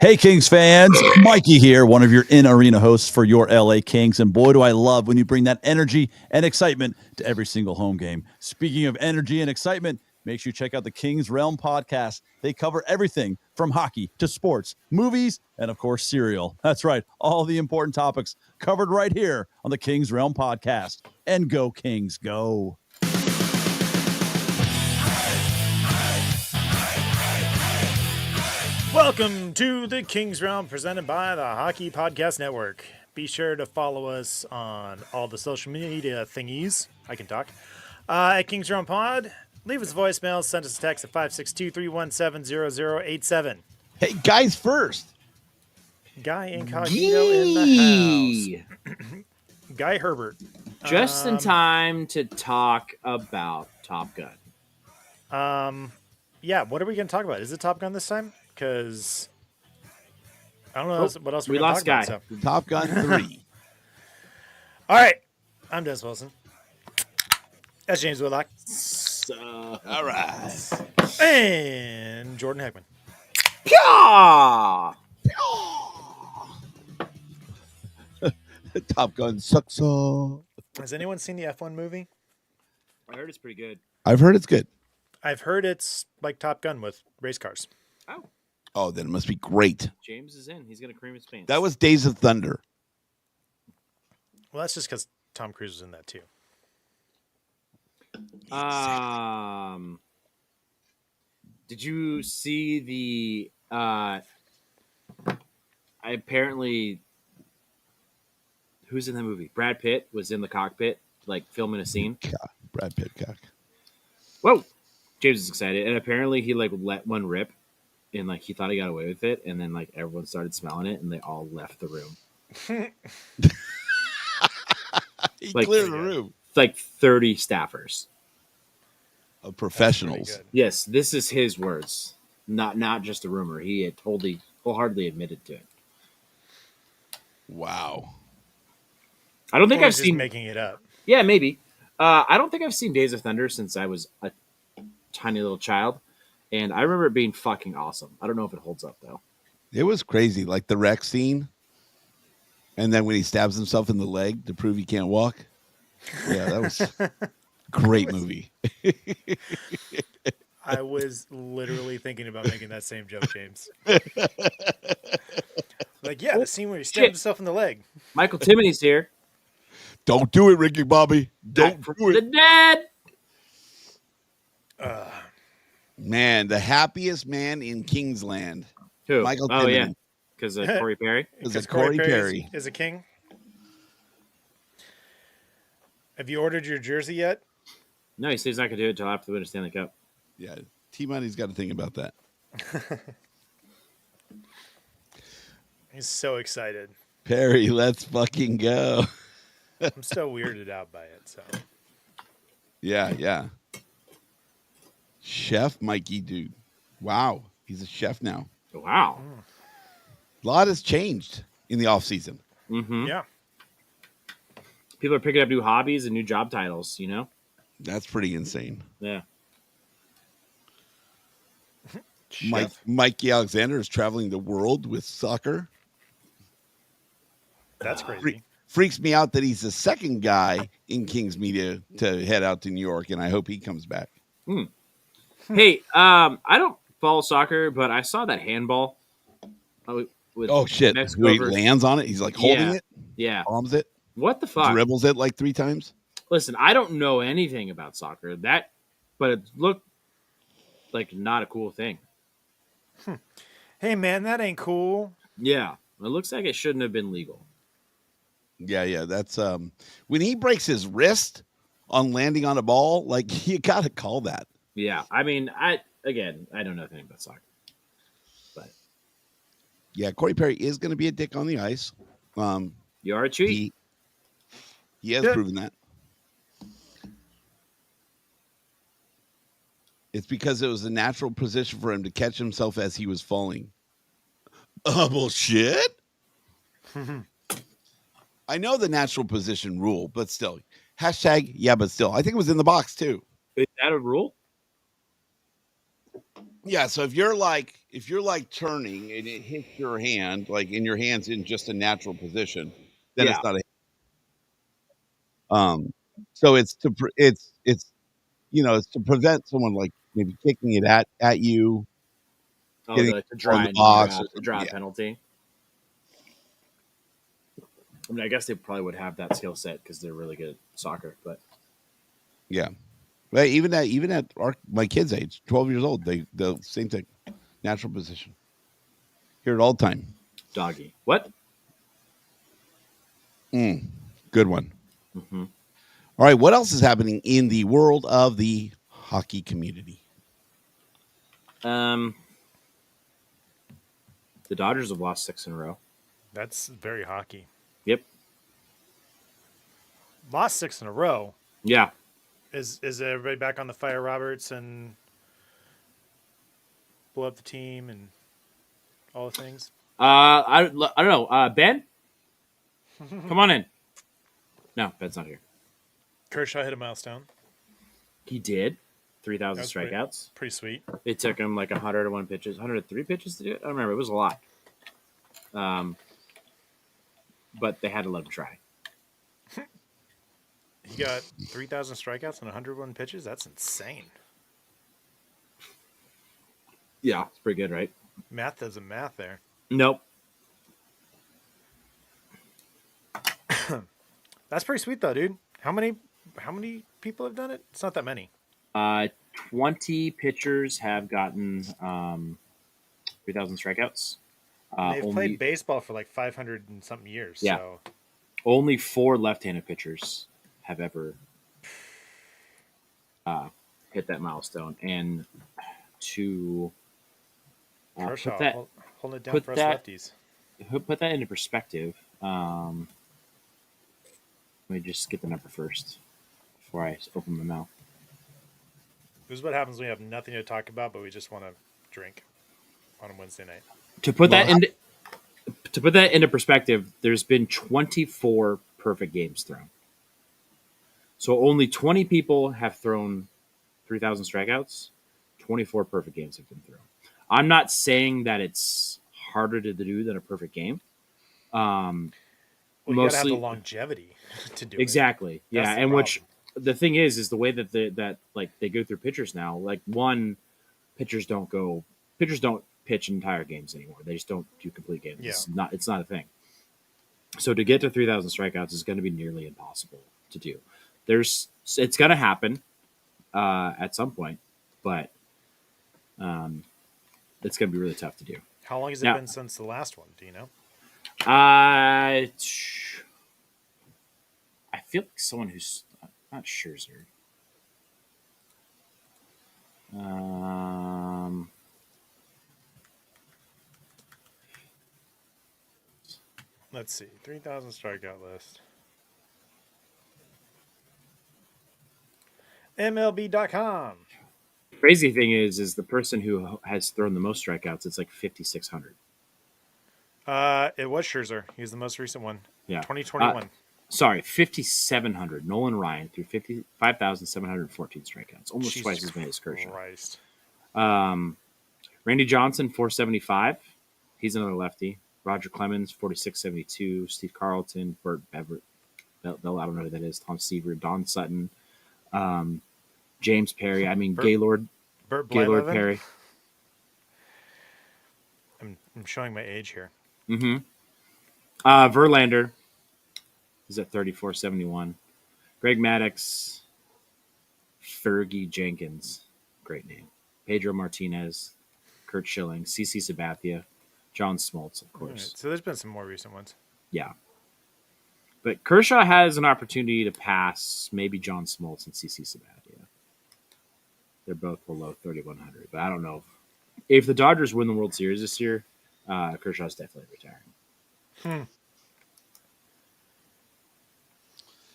Hey, Kings fans, Mikey here, one of your in-arena hosts for your LA Kings. And boy, do I love when you bring that energy and excitement to every single home game. Speaking of energy and excitement, make sure you check out the Kings Realm podcast. They cover everything from hockey to sports, movies, and of course, cereal. That's right, all the important topics covered right here on the Kings Realm podcast. And go, Kings, go. Welcome to the Kings Realm presented by the Hockey Podcast Network. Be sure to follow us on all the social media thingies. I can talk. At Kings Realm Pod. Leave us a voicemail. Send us a text at 562-317-0087. Hey, guys first. Guy Incognito in the house. Guy Herbert. Just in time to talk about Top Gun. Yeah, what are we going to talk about? Is it Top Gun this time? Because I don't know what else we going to lost talk Guy. about. So. Top Gun 3. All right. I'm Des Wilson. That's James Whitlock. All right. And Jordan Heckman. Pyaw! Top Gun sucks. Has anyone seen the F1 movie? I heard it's pretty good. I've heard it's good. I've heard it's like Top Gun with race cars. Oh, Oh, then it must be great. James is in. He's going to cream his pants. That was Days of Thunder. Well, that's just because Tom Cruise was in that too. Did you see the who's in that movie? Brad Pitt was in the cockpit, like filming a scene. Brad Pitt cock. Whoa. James is excited. And apparently he like let one rip and like he thought he got away with it, and then like everyone started smelling it and they all left the room. He Like- cleared the room. Like 30 staffers. Of professionals. Pretty good. Yes, this is his words, not just a rumor. He had wholeheartedly admitted to it. Wow. I don't think Or I've he's just seen. making it up. Yeah, maybe. I don't think I've seen Days of Thunder since I was a tiny little child, and I remember it being fucking awesome. I don't know if it holds up though. It was crazy. Like the wreck scene. And then when he stabs himself in the leg to prove he can't walk. Yeah, that was great movie. I was literally thinking about making that same joke, James. Like, yeah, the scene where he stabbed Shit. himself in the leg. Michael Timoney's here. Don't do it, Ricky Bobby. Don't Back from do the it. dead. Man, the happiest man in Kingsland. Who? Michael Oh yeah, Timoney. because Corey Perry. Was Because it Corey Perry? is a king. Have you ordered your jersey yet? No, he says he's not gonna do it until after the Winter Stanley Cup. Yeah, T-Money's got to think about that. He's so excited. Perry, let's fucking go. I'm still weirded out by it. So Yeah. Chef Mikey, dude. Wow. He's a chef now. Wow. A lot has changed in the offseason. Mm-hmm. yeah, People are picking up new hobbies and new job titles. You know. That's pretty insane. Yeah. Mikey Alexander is traveling the world with soccer. that's crazy. Freaks me out that he's the second guy in Kings media to head out to New York, and I hope he comes back. Hey, I don't follow soccer, but I saw that handball. With Oh, shit. Mexico Where he versus- lands on it. He's like holding Yeah. it, Yeah. bombs it, What the fuck? dribbles it like 3 times. Listen, I don't know anything about soccer. But it looked like not a cool thing. Hey, man, that ain't cool. Yeah. It looks like it shouldn't have been legal. Yeah. That's when he breaks his wrist on landing on a ball, like you got to call that. Yeah. I mean, I don't know anything about soccer. But Yeah, Corey Perry is going to be a dick on the ice. you are a cheat. He has Yeah. proven that. It's because it was a natural position for him to catch himself as he was falling. Bullshit. I know the natural position rule, but still. Hashtag, yeah, but still. I think it was in the box, too. Is that a rule? Yeah, so if you're like turning and it hits your hand, like in your hands in just a natural position, then Yeah. it's not a so it's it's to prevent someone like maybe kicking it at you, Oh, getting the on the dry box or the something. dry Yeah. penalty. I mean, I guess they probably would have that skill set because they're really good at soccer. But Yeah. But even at my kids' age, 12 years old, the same thing. Natural position. Hear it all the time. doggy, what? Good one. Mm-hmm. All right, what else is happening in the world of the hockey community? The Dodgers have lost 6 in a row. That's very hockey. Yep. Lost 6 in a row. Yeah. Is everybody back on the fire, Roberts, and blow up the team and all the things? I don't know. Ben, come on in. No, Ben's not here. Kershaw hit a milestone. He did 3,000 That's strikeouts. Pretty sweet. It took him like 101 pitches, 103 pitches to do it. I don't remember. It was a lot. But they had to let him try. He got 3,000 strikeouts and 101 pitches. That's insane. Yeah, it's pretty good, right? Math doesn't math there. Nope. That's pretty sweet though, dude. How many people have done it? It's not that many. 20 pitchers have gotten 3,000 strikeouts. They've played baseball for like 500 and something years. Yeah. So. Only 4 left-handed pitchers have ever hit that milestone, and to Kershaw, put that holding it down for us lefties. Put that into perspective. Let me just get the number first before I open my mouth. This is what happens when we have nothing to talk about, but we just want to drink on a Wednesday night. To put that into perspective, there's been 24 perfect games thrown. So only 20 people have thrown 3,000 strikeouts. 24 perfect games have been thrown. I'm not saying that it's harder to do than a perfect game. Well, you gotta have the longevity to do exactly. it. Yeah, and which the thing is the way that they go through pitchers now. Like pitchers don't pitch entire games anymore. They just don't do complete games. Yeah. It's not a thing. So to get to 3,000 strikeouts is going to be nearly impossible to do. It's going to happen at some point, but it's going to be really tough to do. How long has it been since the last one? Do you know? I feel like someone who's not Scherzer. Let's see. 3,000 strikeout list. MLB.com. Crazy thing is the person who has thrown the most strikeouts. It's like 5,600. It was Scherzer. He was the most recent one. Yeah, 2021. Sorry, 5,700. Nolan Ryan threw 5,714 strikeouts, almost Jesus twice as many as Kershaw. Christ. Randy Johnson 475. He's another lefty. Roger Clemens 4672. Steve Carlton, Bert Everett. I don't know who that is. Tom Seaver, Don Sutton. James Perry. I mean, Gaylord Perry. I'm showing my age here. Mm-hmm. Verlander is at 3471. Greg Maddux. Fergie Jenkins. Great name. Pedro Martinez. Kurt Schilling. CC Sabathia. John Smoltz, of course. Right, so there's been some more recent ones. Yeah. But Kershaw has an opportunity to pass maybe John Smoltz and CC Sabathia. They're both below 3,100. But I don't know. If the Dodgers win the World Series this year, Kershaw's definitely retiring.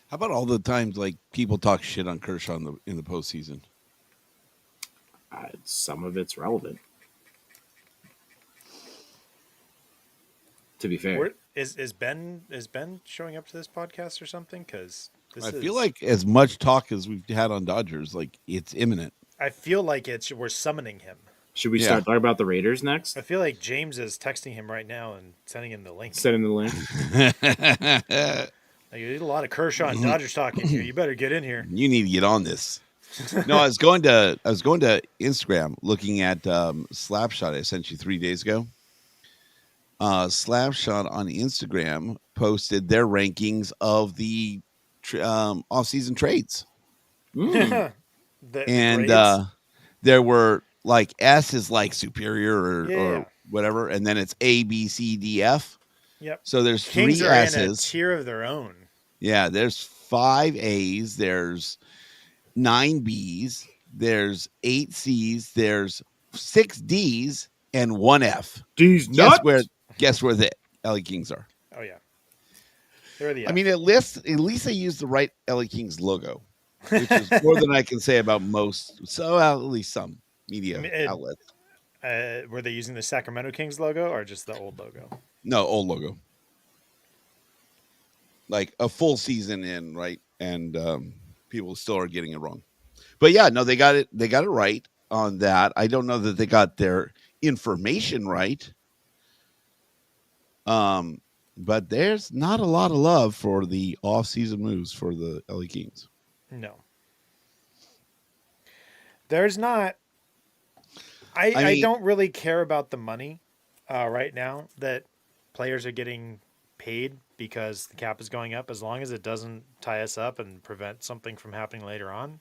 How about all the times like people talk shit on Kershaw in the postseason? Some of it's relevant. To be fair, is Ben showing up to this podcast or something? Because I feel like as much talk as we've had on Dodgers, like it's imminent. I feel like we're summoning him. Should we Yeah. start talking about the Raiders next? I feel like James is texting him right now and sending him the link. Send him the link. Like, there's a lot of Kershaw and Dodgers talk in here. You better get in here. You need to get on this. No, I was going to Instagram looking at Slapshot I sent you 3 days ago. Slapshot on Instagram posted their rankings of the off-season trades, Mm. The and grades? there were like S is like superior or, Yeah. or whatever, and then it's A, B, C, D, F. Yep. So there's Kings 3 are in a S's. tier of their own. Yeah, there's 5 A's, there's 9 B's, there's 8 C's, there's 6 D's, and 1 F. These nuts. Guess where the LA Kings are? Oh yeah, they're the. I mean, at least they used the right LA Kings logo, which is more than I can say about most. So at least some media outlets. Were they using the Sacramento Kings logo or just the old logo? No, old logo. Like a full season in, right? And people still are getting it wrong. But yeah, no, they got it right on that. I don't know that they got their information right. But there's not a lot of love for the off-season moves for the LA Kings. No, there's not. I mean- don't really care about the money right now that players are getting paid because the cap is going up. As long as it doesn't tie us up and prevent something from happening later on,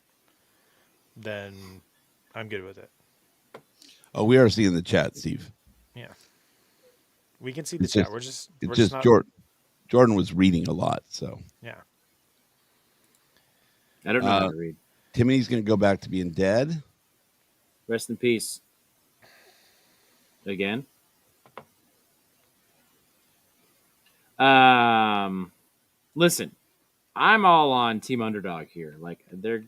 then I'm good with it. Oh, we are seeing the chat, Steve. Yeah, we can see the It's chat. just- We're just It's we're just not, Jordan was reading a lot, so yeah. I don't know how to read. Timmy's going to go back to being dead. Rest in peace. Again. Listen, I'm all on team underdog here. Like the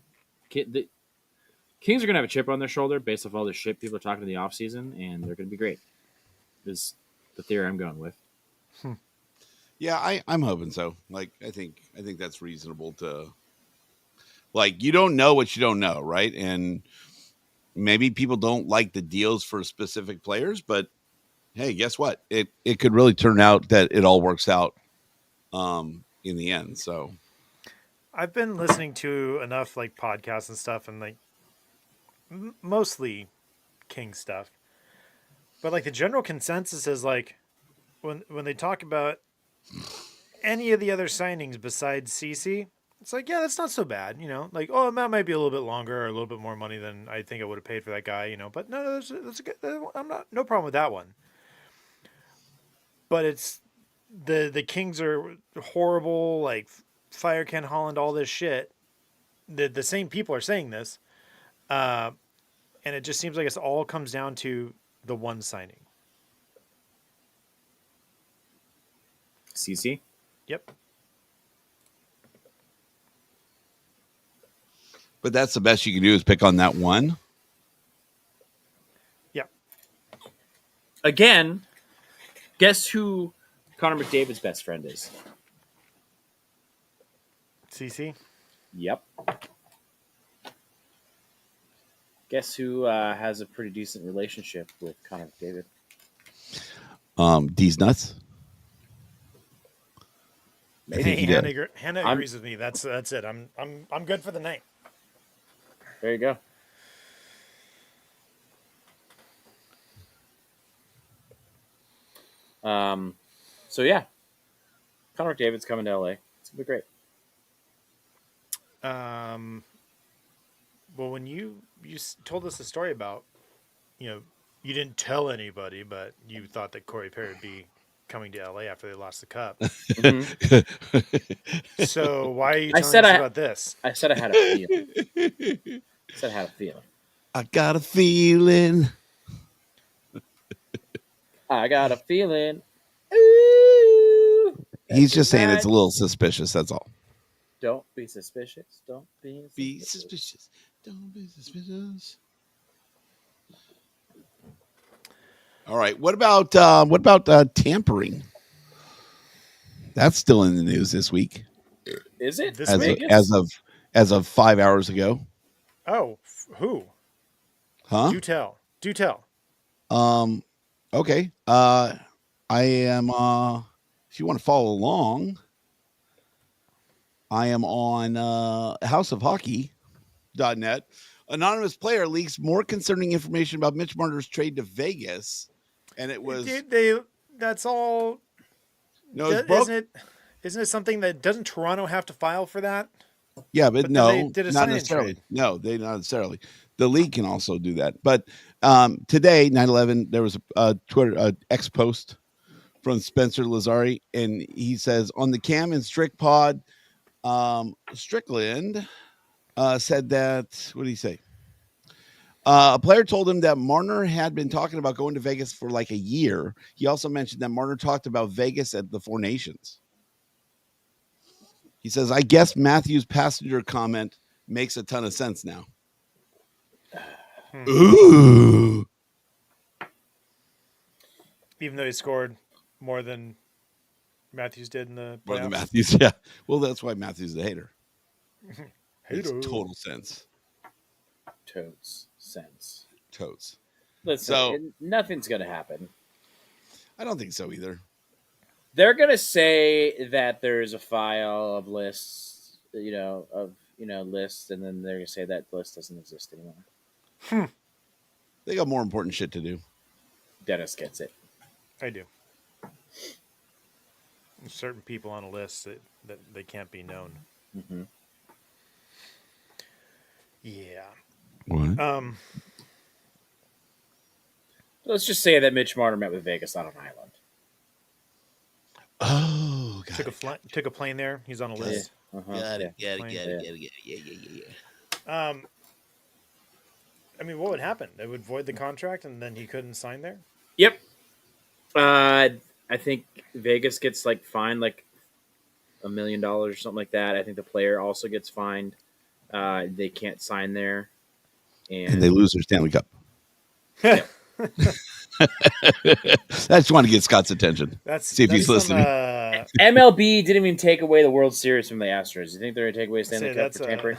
Kings are gonna have a chip on their shoulder based off all the shit people are talking in the offseason, and they're gonna be great. Is the theory I'm going with. Yeah, I'm hoping so. Like, I think that's reasonable to. Like, you don't know what you don't know, right? And maybe people don't like the deals for specific players, but hey, guess what? It could really turn out that it all works out in the end. So I've been listening to enough like podcasts and stuff, and like mostly King stuff. But like the general consensus is like when they talk about any of the other signings besides CC, it's like, yeah, that's not so bad, you know. Like, oh, that might be a little bit longer or a little bit more money than I think I would have paid for that guy, you know. But no, that's a good. No problem with that one. But it's the Kings are horrible, like fire Ken Holland, all this shit. The same people are saying this, and it just seems like it all comes down to the one signing. CC. Yep. but that's the best you can do is pick on that one. Yep. Again, guess who Connor McDavid's best friend is? CC. Yep. Guess who has a pretty decent relationship with Connor McDavid? D's nuts. I think Hey, he did. Hannah agrees with me. That's it. I'm good for the night. There you go. So yeah, Connor McDavid's coming to LA. It's gonna be great. Well, when you told us the story about, you didn't tell anybody, but you thought that Corey Perry would be coming to LA after they lost the cup. So why are you telling us about this? I said I had a feeling. I got a feeling. I got a feeling. Ooh, He's just saying tonight. it's a little suspicious. That's all. Don't be suspicious. Don't be suspicious. Be suspicious. Don't be suspicious. All right. What about tampering? That's still in the news this week. Is it? This As week? as of 5 hours ago. Oh, who? Huh? Do tell. Okay. I am if you want to follow along, I am on houseofhockey.net. Anonymous player leaks more concerning information about Mitch Marner's trade to Vegas. And it was That's all. no, it's broke. Isn't it something that doesn't Toronto have to file for that? Yeah, but But then they no, did a not sign-in necessarily. trade. No, they not necessarily. The league can also do that. But today, 9/11, there was a Twitter X post from Spencer Lazari, and he says on the Cam and Strick pod, Strickland said that. What did he say? A player told him that Marner had been talking about going to Vegas for like a year. He also mentioned that Marner talked about Vegas at the Four Nations. He says, I guess Matthews' passenger comment makes a ton of sense now. Ooh. Even though he scored more than Matthews did in the More than playoffs. Matthews, yeah. Well, that's why Matthews is a hater. Makes Hater. total sense. Totes sense. Totes. Listen, So- nothing's going to happen. I don't think so either. They're going to say that there's a file of lists, lists, and then they're going to say that list doesn't exist anymore. They got more important shit to do. Dennis gets it. I do. There's certain people on a list that they can't be known. Mm-hmm. Yeah. What? Let's just say that Mitch Marner met with Vegas on an island. Oh, got Took a plane there. He's on a list. Uh-huh. Got it. I mean, what would happen? They would void the contract, and then he couldn't sign there. Yep. I think Vegas gets fined $1 million or something like that. I think the player also gets fined. They can't sign there, And they lose their Stanley Cup. I just want to get Scott's attention. See if he's listening. MLB didn't even take away the World Series from the Astros. You think they're going to take away Stanley Cup for tampering?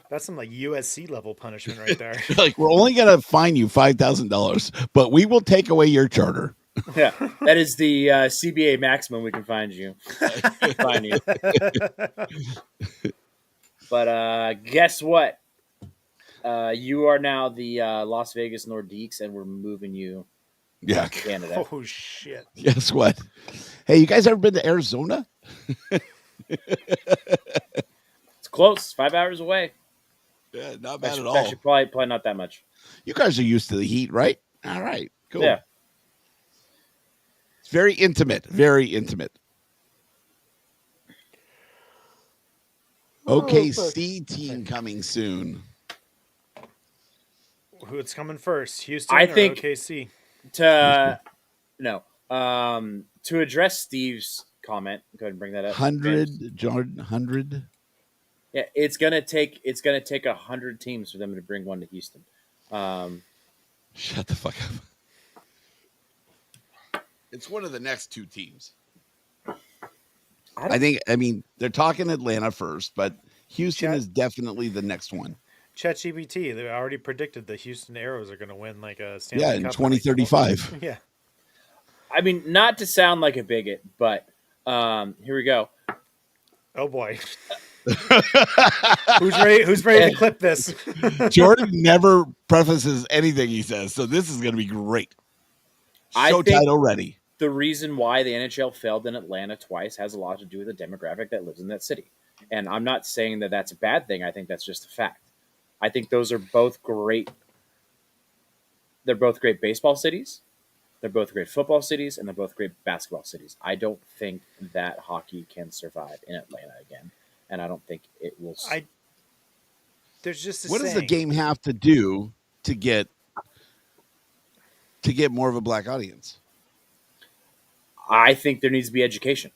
That's some USC level punishment right there. Like, we're only going to fine you $5,000, but we will take away your charter. Yeah, that is the CBA maximum we can fine you. But guess what? You are now the Las Vegas Nordiques, and we're moving you Yeah. to Canada. Oh shit! Guess what? Hey, you guys ever been to Arizona? It's close, 5 hours away. Yeah, not bad at all. Actually, probably not that much. You guys are used to the heat, right? All right, cool. Yeah. It's very intimate. Very intimate. OKC team coming soon. Who's coming first? Houston I or think- OKC? To address Steve's comment, go ahead and bring that up. 100, Jordan, 100. Yeah, it's gonna take 100 teams for them to bring one to Houston. Shut the fuck up. It's one of the next two teams. I mean, they're talking Atlanta first, but Houston is definitely the next one. ChatGPT, they already predicted the Houston Aeros are going to win a Stanley Yeah, in Cup 2035. Yeah. I mean, not to sound like a bigot, but here we go. Oh boy. Who's ready to clip this? Jordan never prefaces anything he says, so this is going to be great. I Show think- title ready. The reason why the NHL failed in Atlanta twice has a lot to do with the demographic that lives in that city. And I'm not saying that that's a bad thing. I think that's just a fact. I think those are both great. They're both great baseball cities. They're both great football cities, and they're both great basketball cities. I don't think that hockey can survive in Atlanta again, and I don't think it will. There's just a What does the saying. game have to do to get more of a black audience? I think there needs to be education.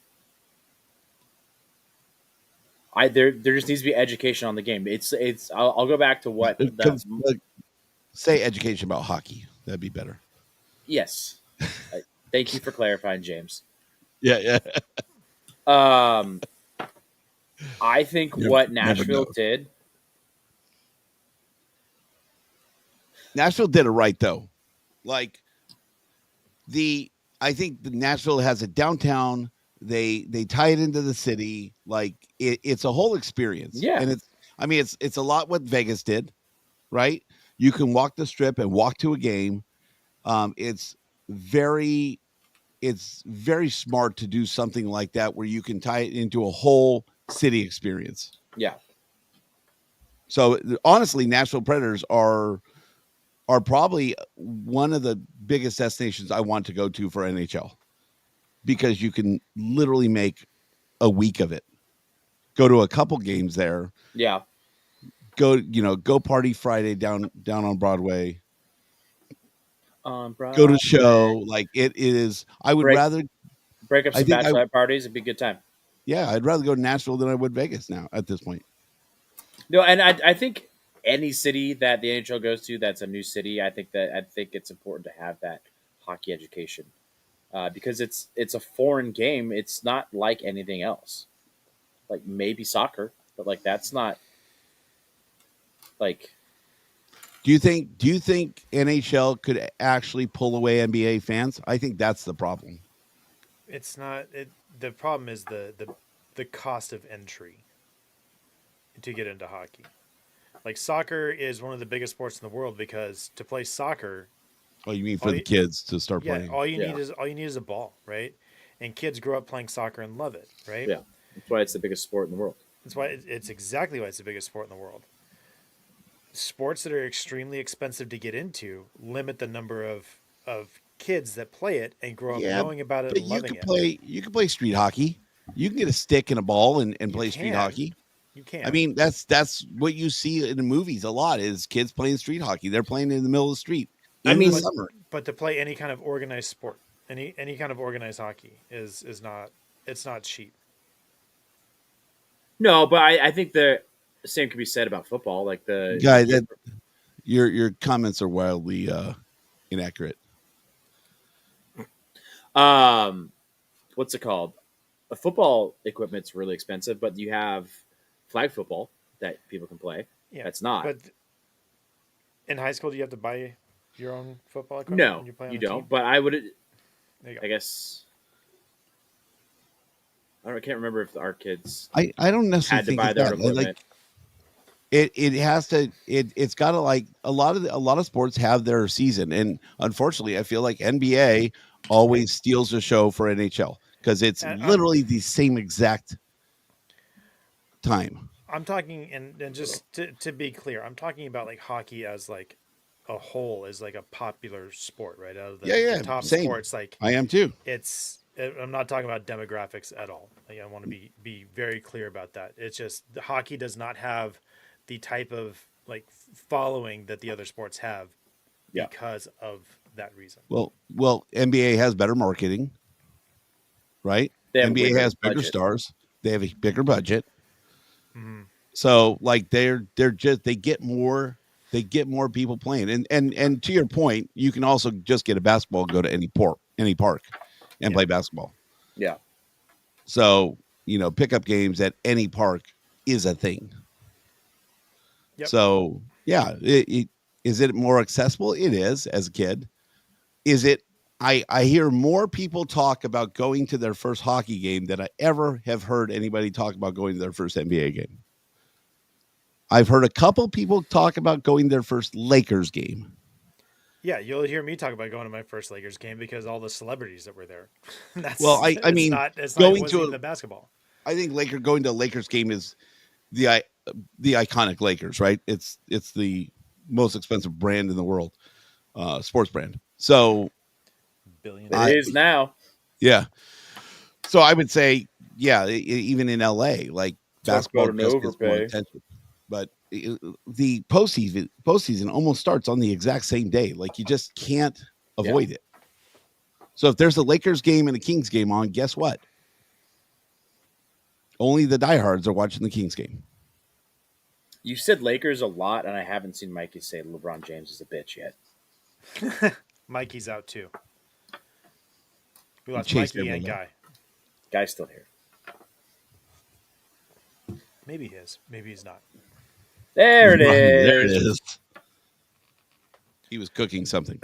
There just needs to be education on the game. I'll go back to what Say education about hockey. That'd be better. Yes. Thank you for clarifying, James. Yeah. I think what Nashville did. Nashville did it right though. Like I think the Nashville has a downtown. They tie it into the city. Like it's a whole experience. Yeah. And it's a lot what Vegas did, right? You can walk the strip and walk to a game. It's very smart to do something like that where you can tie it into a whole city experience. Yeah. So honestly, Nashville Predators are probably one of the biggest destinations I want to go to for NHL, because you can literally make a week of it. Go to a couple games there. Yeah. Go party Friday down on Broadway. On Broadway. Go to show. Like it is. I would rather break up some bachelorette parties. It'd be a good time. Yeah, I'd rather go to Nashville than I would Vegas now at this point. No, and I think any city that the NHL goes to that's a new city, I think it's important to have that hockey education, because it's a foreign game. It's not like anything else. Like maybe soccer, but like that's not like. Do you think NHL could actually pull away NBA fans? I think that's the problem. It's not. The problem is the cost of entry to get into hockey. Like soccer is one of the biggest sports in the world, because to play soccer. Oh, you mean for the kids to start playing? All you need is a ball, right? And kids grow up playing soccer and love it, right? Yeah, that's why it's the biggest sport in the world. That's why it's exactly why it's the biggest sport in the world. Sports that are extremely expensive to get into limit the number of kids that play it and grow up knowing about it and loving it. You can play street hockey. You can get a stick and a ball and play street hockey. You can. I mean, that's what you see in the movies a lot, is kids playing street hockey. They're playing in the middle of the street. The summer. But to play any kind of organized sport, any kind of organized hockey is not cheap. No, but I think the same could be said about football. Like the guy that your comments are wildly inaccurate. What's it called? A football equipment's really expensive, but you have flag football that people can play. Yeah, that's not. But in high school, do you have to buy your own football equipment? No, when you play on you a don't. team? But I would. I guess. I can't remember if our kids. I don't necessarily had to think buy their equipment. Like, it has to. It's got to, like, a lot of sports have their season, and unfortunately, I feel like NBA always steals the show for NHL, because it's literally the same exact time. I'm talking, and just to be clear, I'm talking about like hockey as like a whole, is like a popular sport, right? Out of the top sports, like I am too. I'm not talking about demographics at all. Like, I want to be very clear about that. It's just hockey does not have the type of like following that the other sports have because of that reason. Well, NBA has better marketing, right? NBA has bigger stars. They have a bigger budget. Mm-hmm. So like they get more people playing. And to your point, you can also just get a basketball, go to any park and play basketball. Yeah. So, pickup games at any park is a thing. Yep. So, yeah, is it more accessible? It is, as a kid. Is it? I hear more people talk about going to their first hockey game than I ever have heard anybody talk about going to their first NBA game. I've heard a couple people talk about going to their first Lakers game. Yeah, you'll hear me talk about going to my first Lakers game because all the celebrities that were there. I mean, it's going not to the basketball. I think going to a Lakers game is the iconic Lakers, right? It's the most expensive brand in the world, sports brand. So it is now. Yeah. So I would say, even in LA, like basketball just gets more attention. But the postseason almost starts on the exact same day. Like, you just can't avoid it. So if there's a Lakers game and a Kings game on, guess what? Only the diehards are watching the Kings game. You said Lakers a lot, and I haven't seen Mikey say LeBron James is a bitch yet. Mikey's out too. We lost Mikey and Guy. Guy's still here. Maybe he is. Maybe he's not. There it is. There it is. He was cooking something.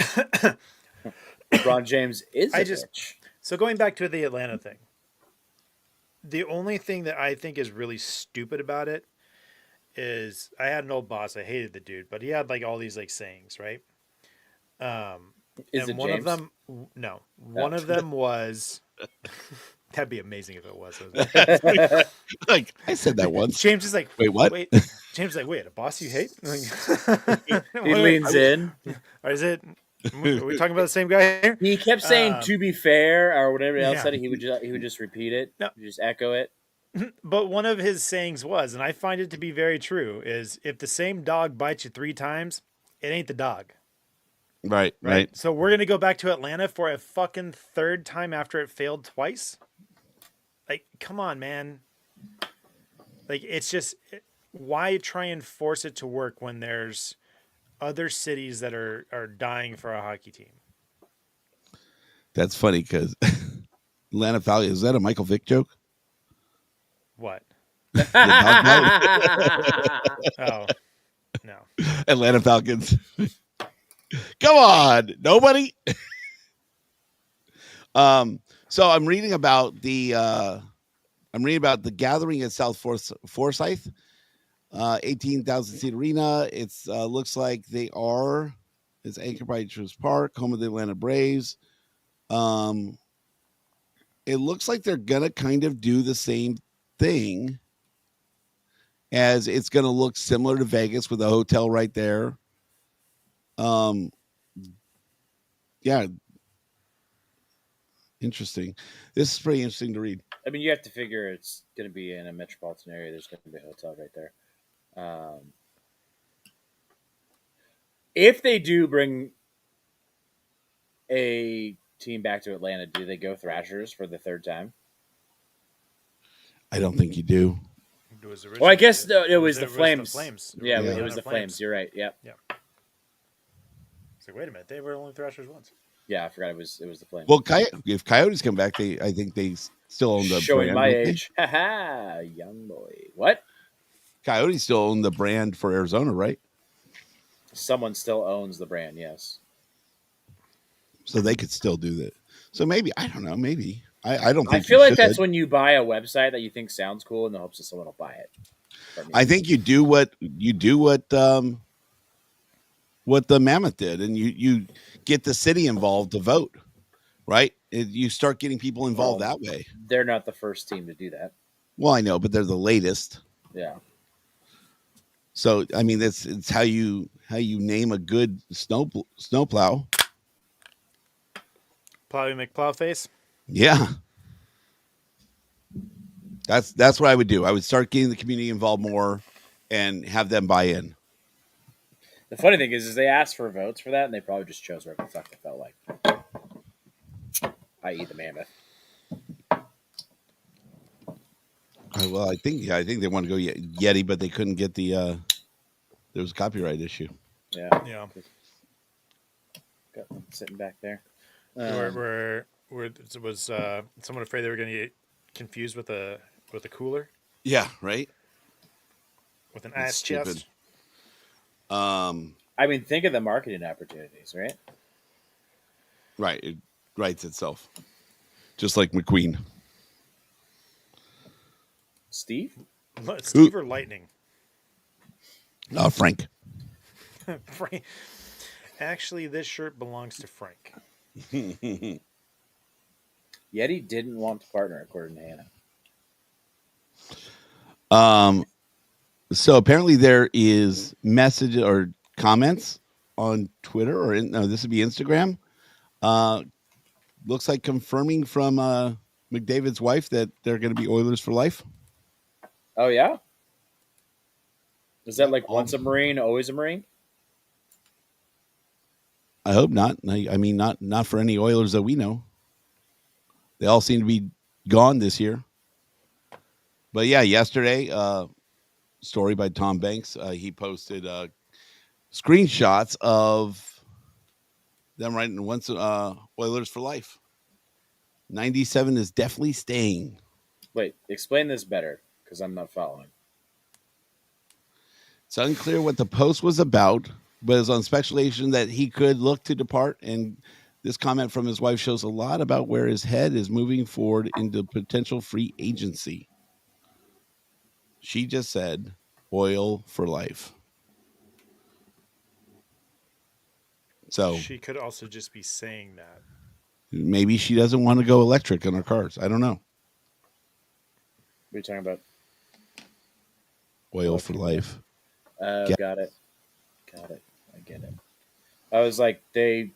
LeBron James is a I just- bitch. So going back to the Atlanta thing, the only thing that I think is really stupid about it is I had an old boss. I hated the dude, but he had like all these like sayings, right? Is And it one James? of them, no, one of them was. That'd be amazing if it was. Like I said that once. James is like, Wait, what? Wait, James is like, wait, a boss you hate? He leans in. Or is it? Are we talking about the same guy here? He kept saying Um, "to be fair" or whatever else yeah. said it. He would just repeat it. No. Just echo it. But one of his sayings was, and I find it to be very true, is if the same dog bites you 3 times, it ain't the dog. Right. So we're gonna go back to Atlanta for a fucking 3rd time after it failed twice. Like, come on, man. Like, it's just why try and force it to work when there's other cities that are dying for a hockey team. That's funny because Atlanta Falcons, is that a Michael Vick joke? What? The dog bite? Oh, no. Atlanta Falcons. Come on, nobody. So I'm reading about the gathering at South Forsyth, 18,000 seat arena. It's looks like it's anchored by Truist Park, home of the Atlanta Braves. It looks like they're gonna kind of do the same thing, as it's gonna look similar to Vegas with a hotel right there. Yeah, interesting. This is pretty interesting to read. I mean, you have to figure it's going to be in a metropolitan area. There's going to be a hotel right there. If they do bring a team back to Atlanta, do they go Thrashers for the 3rd time? I don't think you do. It was Well, I guess it was the the Flames. Flames. Yeah, Yeah. it was the Flames. You're right. Yep. It's like, wait a minute, they were only Thrashers once. Yeah, I forgot it was the Flames. Well, if Coyotes come back, I think they still own the Showing brand. my don't they? age. Haha, young boy. What? Coyotes still own the brand for Arizona, right? Someone still owns the brand, yes. So they could still do that. So maybe, I don't know, maybe. I don't think I feel you like should. that's when you buy a website that you think sounds cool in the hopes that someone will buy it. I think you do what the Mammoth did, and you get the city involved to vote, right? You start getting people involved that way. They're not the first team to do that. Well, I know, but they're the latest. Yeah. So I mean, it's how you name a good snowplow. Plowy McPlowface. Yeah. That's what I would do. I would start getting the community involved more and have them buy in. The funny thing is they asked for votes for that, and they probably just chose whatever the fuck they felt like. I.e. the Mammoth. Well, I think they want to go Yeti, but they couldn't get there was a copyright issue. Yeah. Yeah. Got them sitting back there. Was someone afraid they were going to get confused with a cooler Yeah, right. with an That's ass stupid. chest? I mean, think of the marketing opportunities, right? Right. It writes itself, just like McQueen. Steve? Steve or Lightning? Frank. Frank. Actually, this shirt belongs to Frank. Yeti didn't want to partner, according to Hannah. So apparently there is message or comments on Twitter or this would be Instagram. Looks like confirming from McDavid's wife that they're going to be Oilers for life. Oh, yeah? Is that like once a Marine, always a Marine? I hope not. I mean, not for any Oilers that we know. They all seem to be gone this year. But yeah, yesterday, story by Tom Banks. He posted screenshots of them writing once Oilers for life. 97 is definitely staying. Wait, explain this better, because I'm not following. It's unclear what the post was about, but it's on speculation that he could look to depart, and This comment from his wife shows a lot about where his head is moving forward into potential free agency. She just said, oil for life. So She could also just be saying that. maybe she doesn't want to go electric on her cars. I don't know. What are you talking about? Oil for life. Oh, Yeah. got it. I get it. I was like, they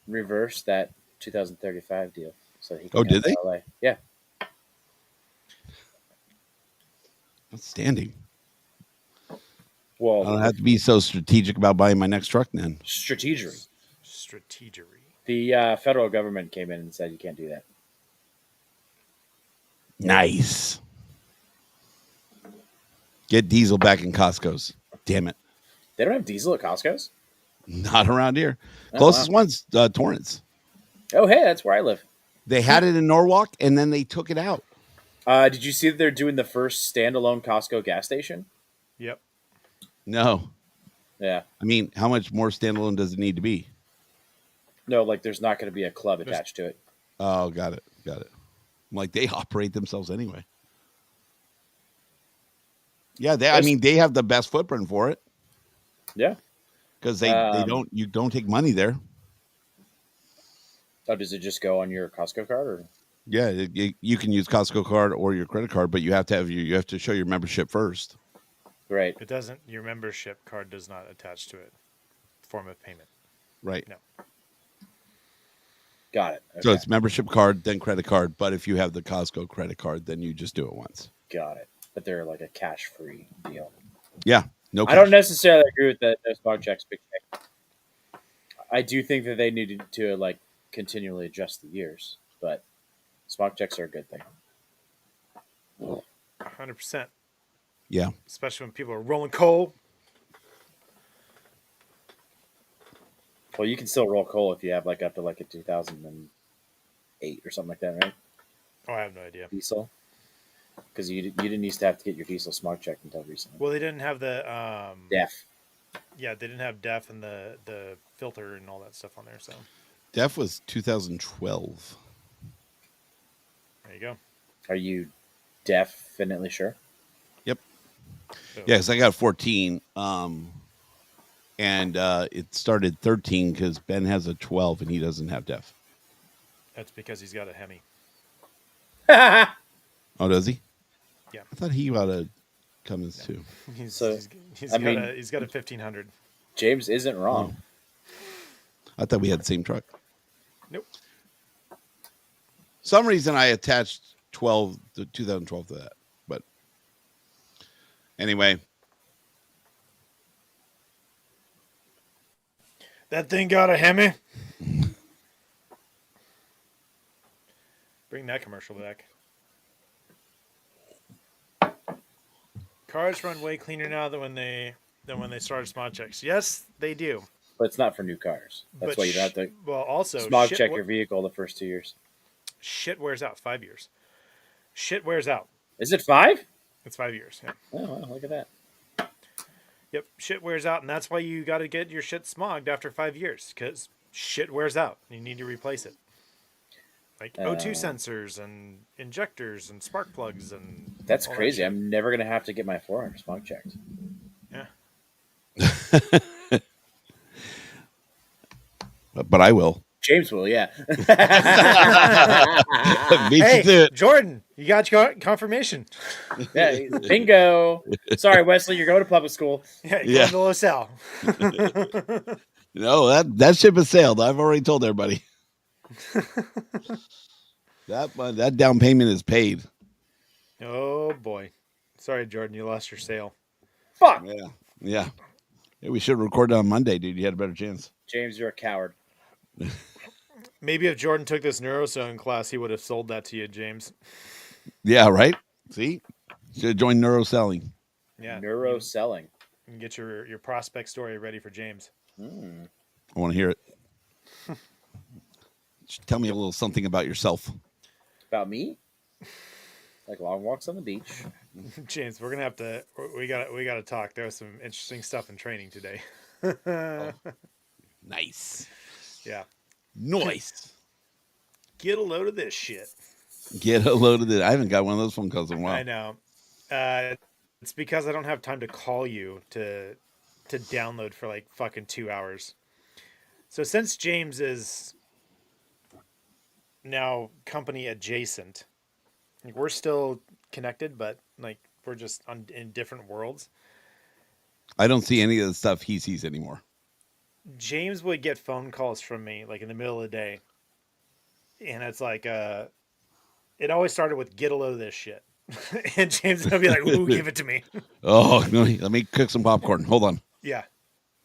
reversed that 2035 deal. So he can Oh, come did to they? LA. Yeah. Outstanding. I Well, don't have to be so strategic about buying my next truck then. strategery. Strategery. The federal government came in and said you can't do that. Nice. Get diesel back in Costco's. Damn it. They don't have diesel at Costco's? Not around here. Oh, Closest wow. one's Torrance. Oh, hey, that's where I live. They had it in Norwalk and then they took it out. Did you see that they're doing the first standalone Costco gas station? Yep. No. Yeah. I mean, how much more standalone does it need to be? No, like there's not going to be a club attached to it. Oh, got it. I'm like, they operate themselves anyway. Yeah, they have the best footprint for it Yeah. because you don't take money there. Oh, does it just go on your Costco card or? Yeah, you can use Costco card or your credit card, but you have to show your membership first. Right. It doesn't. Your membership card does not attach to it. Form of payment. Right. No. Got it. Okay. So it's membership card, then credit card. But if you have the Costco credit card, then you just do it once. Got it. But they're like a cash-free deal. Yeah. No. I don't necessarily agree with that. Those smog checks. I do think that they needed to like continually adjust the years, but smog checks are a good thing. 100%. Yeah. Especially when people are rolling coal. Well, you can still roll coal if you have like up to like a 2008 or something like that, right? Oh, I have no idea. Diesel, because you didn't used to have to get your diesel smog checked until recently. Well, they didn't have the DEF. Yeah, they didn't have DEF and the filter and all that stuff on there. So DEF was 2012. there you go. Are you definitely sure? Yep. So, Yeah, because I got 14. And it started 13 because Ben has a 12 and he doesn't have DEF. that's because he's got a Hemi. Oh, does he? Yeah. I thought he ought to Cummins too. He's So, he's I got mean- a 1500. James isn't wrong. I thought we had the same truck. Nope. Some reason I attached 2012 to that. But anyway, That thing got a Hemi. Bring that commercial back. Cars run way cleaner now than when they started smog checks. Yes, they do. But it's not for new cars. That's But why you don't have to Well, also smog shit check wa- your vehicle the first 2 years. Shit wears out. 5 years. Shit wears out. Is it 5? It's 5 years. Yeah. Oh, wow, look at that. Yep. Shit wears out, and that's why you got to get your shit smogged after 5 years, because shit wears out. You need to replace it. Like O2 sensors and injectors and spark plugs and. That's all that crazy. shit. I'm never gonna have to get my 400 smog checked. Yeah. but I will. James will, yeah. Beat you to Hey, it. Jordan, you got your confirmation. Yeah, bingo. Sorry, Wesley, you're going to public school. Yeah, Yeah. going to LaSalle. No, that ship has sailed. I've already told everybody. that down payment is paid. Oh boy. Sorry, Jordan, you lost your sale. Fuck. Yeah. We should record it on Monday, dude. You had a better chance. James, you're a coward. Maybe if Jordan took this neuroscience class, he would have sold that to you, James. Yeah, right. See, should have joined Neuro Selling. Yeah. Neuro selling. You can get your prospect story ready for James. I want to hear it. Just tell me a little something about yourself. About me? Like long walks on the beach. James, we're gonna have to we gotta talk. There was some interesting stuff in training today. Nice. Yeah. Noise. Get a load of this shit. Get a load of it. I haven't got one of those phone calls in a while. I know. It's because I don't have time to call you to download for like fucking 2 hours. So since James is now company adjacent, like we're still connected, but like we're just in different worlds. I don't see any of the stuff he sees anymore. James would get phone calls from me like in the middle of the day, and it's like it always started with "get a load of this shit," and James would be like, "Ooh, give it to me." Oh, no, let me cook some popcorn. Hold on. Yeah,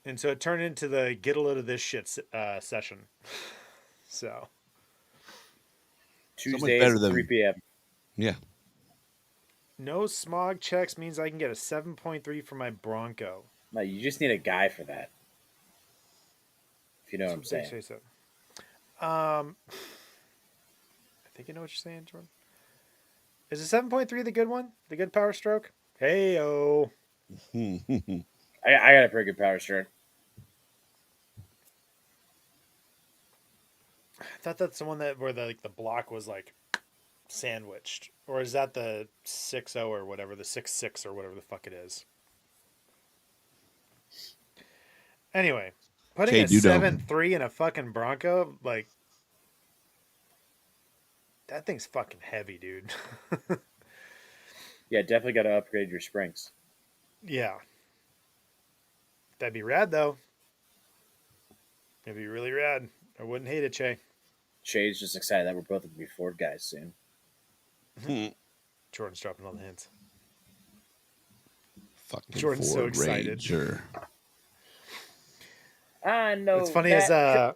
and so it turned into the "get a load of this shit" session. So Tuesdays better at than- 3 p.m. Yeah. no smog checks means I can get a 7.3 for my Bronco. No, you just need a guy for that. If you know what I'm Say saying. so. I think you know what you're saying, Jordan. Is the 7.3 the good one? The good power stroke? Hey-o. I got a pretty good power stroke. I thought that's the one where the block was like sandwiched. Or is that the 6.0 or whatever, the 6.6 or whatever the fuck it is? Anyway, putting Jay a Dudo. 7.3 in a fucking Bronco, like, that thing's fucking heavy, dude. Yeah, definitely got to upgrade your springs. Yeah. That'd be rad, though. It'd be really rad. I wouldn't hate it, Che. Shay's just excited that we're both going to be Ford guys soon. Jordan's dropping all the hints. Fucking Jordan's so Ford excited. Ranger. I know. What's funny is I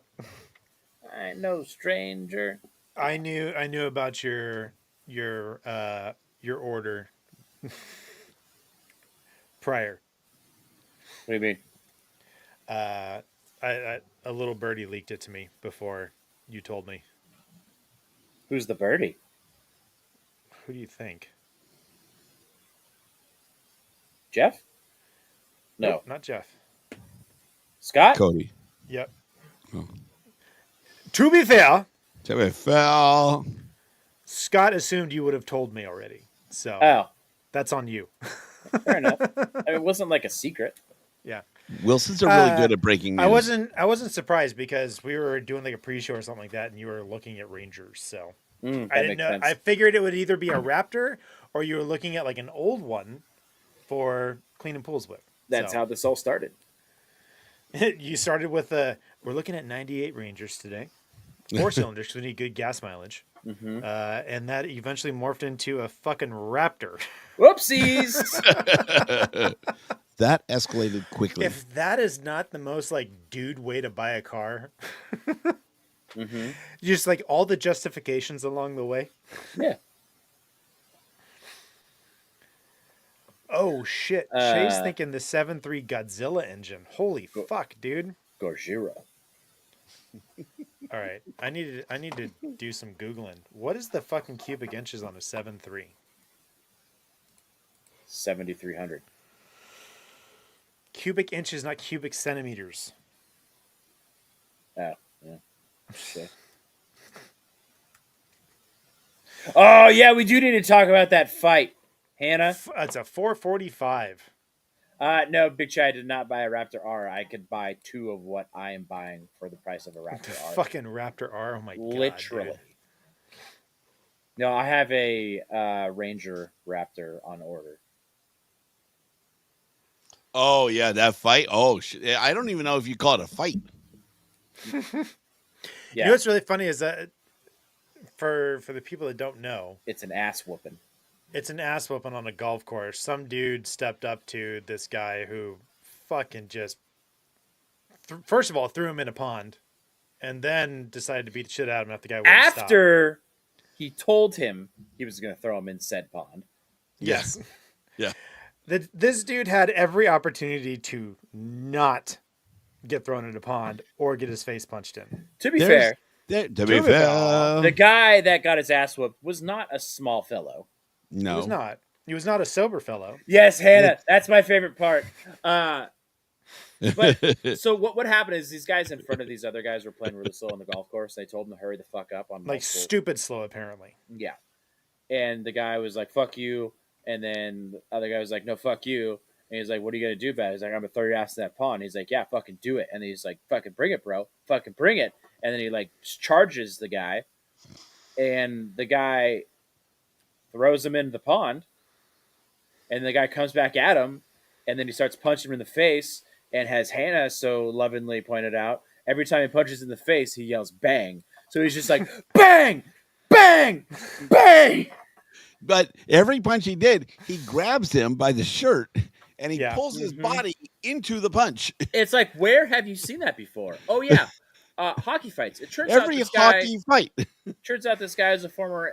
know, stranger. I knew about your order prior. What do you mean? A little birdie leaked it to me before you told me. Who's the birdie? Who do you think? Jeff? No. Nope, not Jeff. Scott? Cody. Yep. Oh. To be fair, Jimmy fell. Scott assumed you would have told me already. So Oh, that's on you. fair enough. It wasn't like a secret. Yeah. Wilsons are really good at breaking news. I wasn't surprised because we were doing like a pre-show or something like that and you were looking at Rangers, so That I didn't makes know. sense. I figured it would either be a Raptor or you were looking at like an old one for cleaning pools with. That's So, how this all started. you started with we're looking at 98 Rangers today, 4 cylinders because we need good gas mileage, and that eventually morphed into a fucking Raptor. Whoopsies! That escalated quickly. If that is not the most like dude way to buy a car, just like all the justifications along the way. Yeah. Oh shit! Shay's thinking the 7.3 Godzilla engine. Holy fuck, dude! Gojira. All right, I need to do some googling. What is the fucking cubic inches on a 7.3? 7,300. Cubic inches, not cubic centimeters. Oh, yeah. Shit. Oh, yeah, we do need to talk about that fight. Hannah? It's a 445. No, Big Chai did not buy a Raptor R. I could buy 2 of what I am buying for the price of a Raptor R. Fucking Raptor R. Oh my god. Literally. Dude. No, I have a Ranger Raptor on order. Oh yeah, that fight. Oh shit! I don't even know if you call it a fight. Yeah. You know what's really funny is that for the people that don't know, It's an ass whooping. it's an ass whooping on a golf course. Some dude stepped up to this guy who fucking just, first of all, threw him in a pond, and then decided to beat the shit out of him after the guy wouldn't stop. After he told him he was going to throw him in said pond. Yes. Yeah. This dude had every opportunity to not get thrown in a pond or get his face punched in. To be fair, To be be fair, the guy that got his ass whooped was not a small fellow. no, He was not. He was not a sober fellow. Yes, Hannah, that's my favorite part. But so what happened is these guys in front of these other guys were playing really slow on the golf course. They told them to hurry the fuck up on Like multiple- stupid slow, apparently. Yeah. And the guy was like, fuck you. And then the other guy was like, no, fuck you. And he's like, what are you going to do about it? He's like, I'm going to throw your ass in that pond. He's like, yeah, fucking do it. And he's like, fucking bring it, bro. Fucking bring it. And then he like charges the guy. And the guy throws him into the pond. And the guy comes back at him. And then he starts punching him in the face. And as Hannah so lovingly pointed out, every time he punches in the face, he yells bang. So he's just like, bang, bang, bang. But every punch he did, he grabs him by the shirt and he Yeah. pulls his body into the punch. It's like, where have you seen that before? Oh yeah, hockey fights. It turns Every out this guy, hockey fight. turns out this guy is a former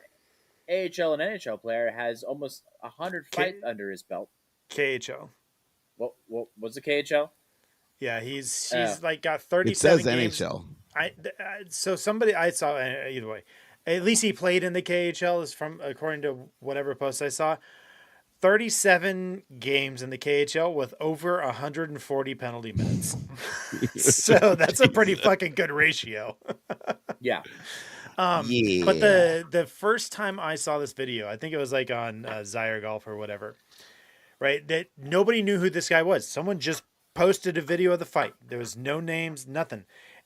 AHL and NHL player, has almost 100 fights under his belt. KHL. What was the KHL? Yeah, he's Yeah. like got It 37 says games. NHL. So somebody I saw either way. At least he played in the KHL is from according to whatever post I saw. 37 games in the KHL with over 140 penalty minutes. So that's a pretty fucking good ratio. Yeah, But Yeah. the first time I saw this video, I think it was like on Zyre Golf or whatever, right? That nobody knew who this guy was. Someone just posted a video of the fight. There was no names, nothing,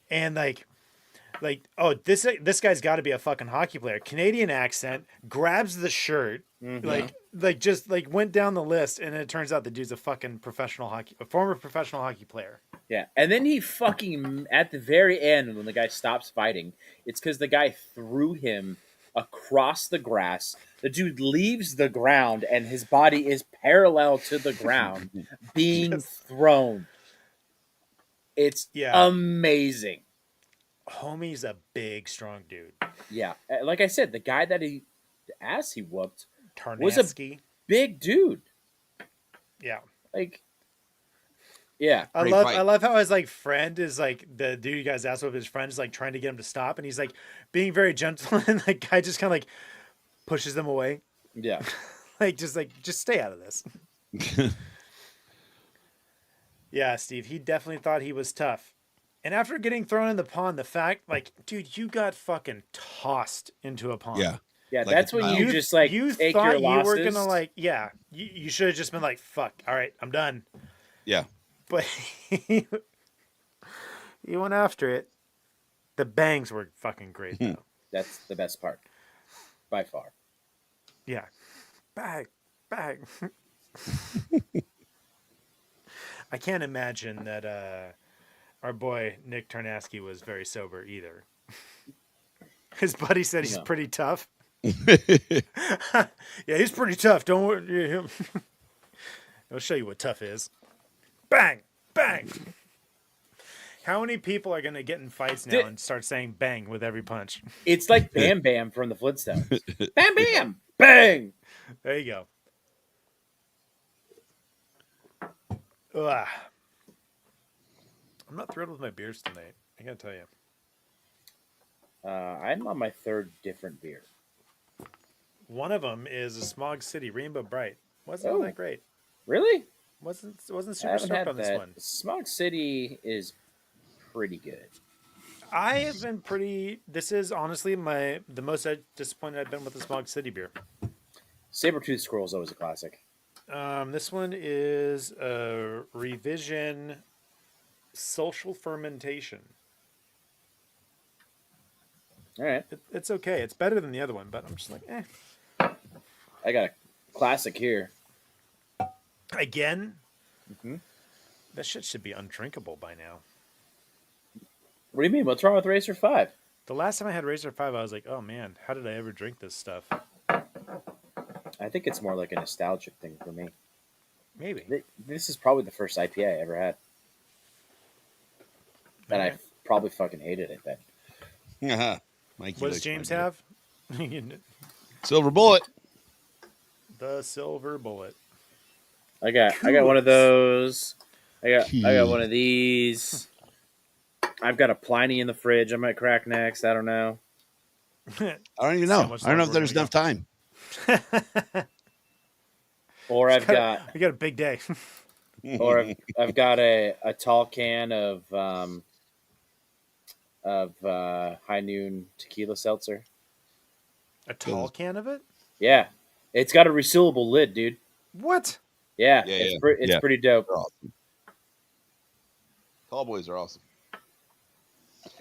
and like, oh, this guy's got to be a fucking hockey player. Canadian accent, grabs the shirt, like just like went down the list, and it turns out the dude's a fucking former professional hockey player. yeah. And then he fucking at the very end when the guy stops fighting, it's because the guy threw him across the grass. The dude leaves the ground, and his body is parallel to the ground, being thrown. It's Yeah. amazing. Homie's a big, strong dude. Yeah, like I said, the guy that the ass he whooped, Tarnowski. big dude. Yeah. Like, yeah, I Great love fight. I love how his like friend is like the dude you guys asked what his friend is like trying to get him to stop, and he's like being very gentle, and the guy just kind of like pushes them away, yeah. like just stay out of this. Yeah, Steve, he definitely thought he was tough, and after getting thrown in the pond, the fact like, dude, you got fucking tossed into a pond. Yeah. Yeah, Like that's a when child. you just like you take thought your you losses. were gonna like, yeah, you should have just been like, fuck, all right, I'm done. Yeah. But he went after it. The bangs were fucking great though. That's the best part, by far. Yeah. Bag. I can't imagine that our boy Nick Tarnowski was very sober either. His buddy said he's No. pretty tough. Yeah, he's pretty tough. Don't worry. I'll show you what tough is. Bang! Bang! How many people are going to get in fights now Did- and start saying bang with every punch? It's like Bam Bam from the Flintstones. Bam Bam, bang. There you go. Ugh. I'm not thrilled with my beers tonight. I gotta tell you. I'm on my third different beer. One of them is a Smog City Rainbow Bright. Wasn't all Oh. that great. Really? Wasn't I super haven't stoked had on this that. one. Smog City is pretty good. I have been pretty. This is honestly the most disappointed I've been with the Smog City beer. Sabertooth Squirrel is always a classic. This one is a revision social fermentation. All right, It's okay. It's better than the other one, but I'm just like, eh. I got a classic here. Again, Mhm. that shit should be undrinkable by now. What do you mean? What's wrong with Racer 5? The last time I had Razor 5, I was like, oh man, how did I ever drink this stuff? I think it's more like a nostalgic thing for me. Maybe. This is probably the first IPA I ever had. And I Okay. probably fucking hated it then. Mikey What does likes James my beer. have? Silver bullet. The silver bullet. I got one of those. I got one of these. I've got a Pliny in the fridge. I might crack next. I don't know. I don't even See how know. much I don't know longer if there's we enough time. Or I've got We got a big day. Or I've got a tall can of High Noon tequila seltzer. A tall can of it? Yeah, it's got a resealable lid, dude. What? Yeah, Yeah, it's yeah. pretty dope. They're awesome. Tall boys are awesome.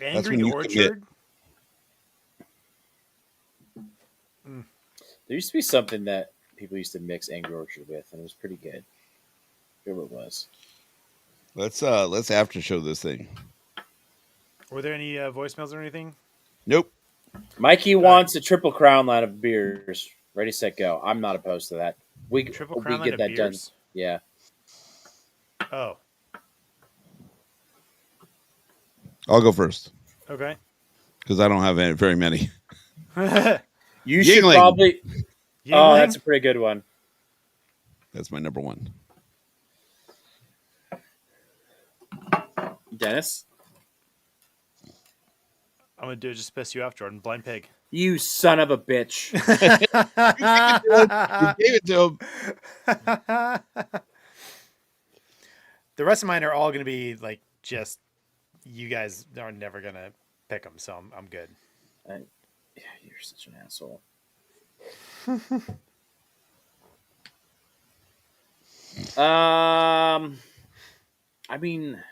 Angry when you Orchard? There used to be something that people used to mix Angry Orchard with, and it was pretty good. I forget what it was. Let's after show this thing. Were there any voicemails or anything? Nope. Mikey wants a Triple Crown line of beers. Ready, set, go. I'm not opposed to that. Triple Crown line get of that done. beers? Yeah. Oh, I'll go first okay. because I don't have very many. You should Yingling. probably. Oh, Yingling? that's a pretty good one. That's my number one. Dennis? I'm going to do it just to piss you off, Jordan. Blind Pig. You son of a bitch. You gave it to him. The rest of mine are all going to be like just you guys are never going to pick them, so I'm good. Yeah, you're such an asshole. I mean,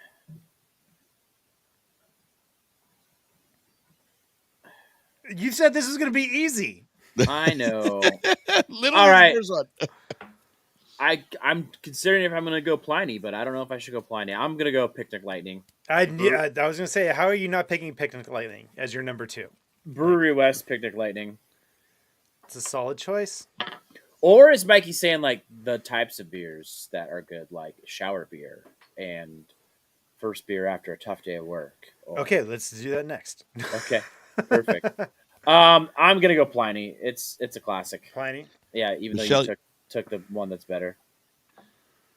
You said this was going to be easy. I know. Literally All right. the first one. I'm considering if I'm going to go Pliny, but I don't know if I should go Pliny. I'm going to go Picnic Lightning. I was going to say, how are you not picking Picnic Lightning as your number 2? Brewery West Picnic Lightning. It's a solid choice. Or is Mikey saying like the types of beers that are good, like shower beer and first beer after a tough day of work? Okay, let's do that next. Okay, perfect. I'm gonna go Pliny. It's a classic. Pliny? Yeah, even Michelle- though you took the one that's better.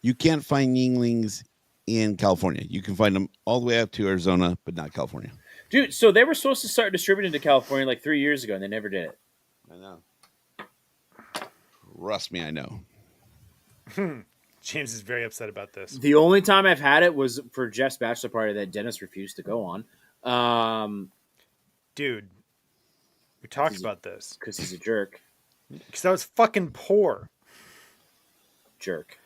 You can't find Yinglings in California. You can find them all the way up to Arizona, but not California. Dude, so they were supposed to start distributing to California like 3 years ago, and they never did it. I know. Trust me, I know. James is very upset about this. The only time I've had it was for Jeff's bachelor party that Dennis refused to go on. Dude, we talked about this. Because he's a jerk. Because I was fucking poor. Jerk.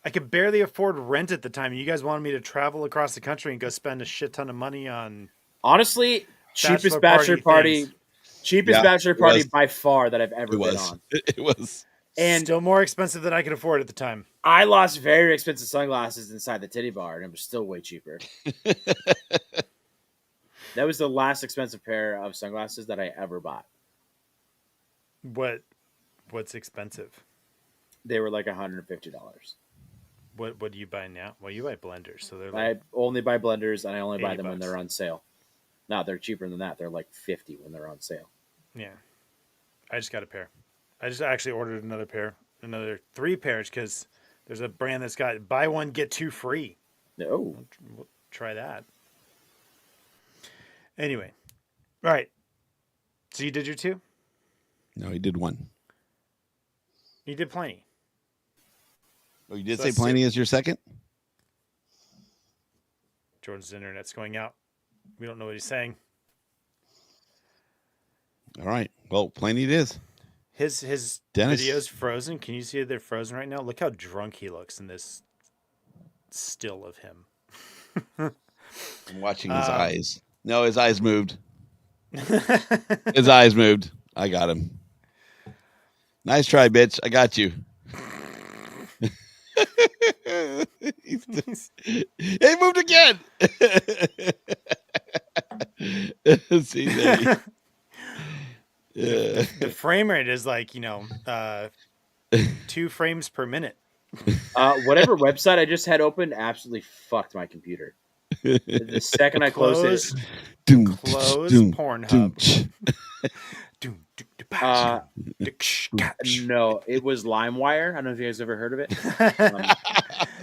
I could barely afford rent at the time. You guys wanted me to travel across the country and go spend a shit ton of money on Honestly, cheapest Bachelor bachelor party party. Cheapest Yeah, bachelor it party was. by far that I've ever It been was. on. It was. And still more expensive than I could afford at the time. I lost very expensive sunglasses inside the titty bar, and it was still way cheaper. That was the last expensive pair of sunglasses that I ever bought. What's expensive? They were like $150. What do you buy now? Well, you buy blenders, so they're I like only buy blenders, and I only buy them when $80. they're on sale. No, they're cheaper than that. They're like $50 when they're on sale. yeah. I just got a pair. I just actually ordered another 3 pairs because there's a brand that's got buy one get 2 free. Oh, We'll try that. Anyway, right. So you did your 2? No, he did one. You did plenty. Oh, you did So say that's Pliny is your second? Jordan's internet's going out. We don't know what he's saying. All right. Well, Pliny it is. His Dennis. video's frozen. Can you see they're frozen right now? Look how drunk he looks in this still of him. I'm watching his eyes. No, his eyes moved. His eyes moved. I got him. Nice try, bitch. I got you. He moved again. See there. The frame rate is like 2 frames per minute. whatever website I just had open absolutely fucked my computer. The second I closed it, Close Pornhub. no, it was LimeWire. I don't know if you guys ever heard of it.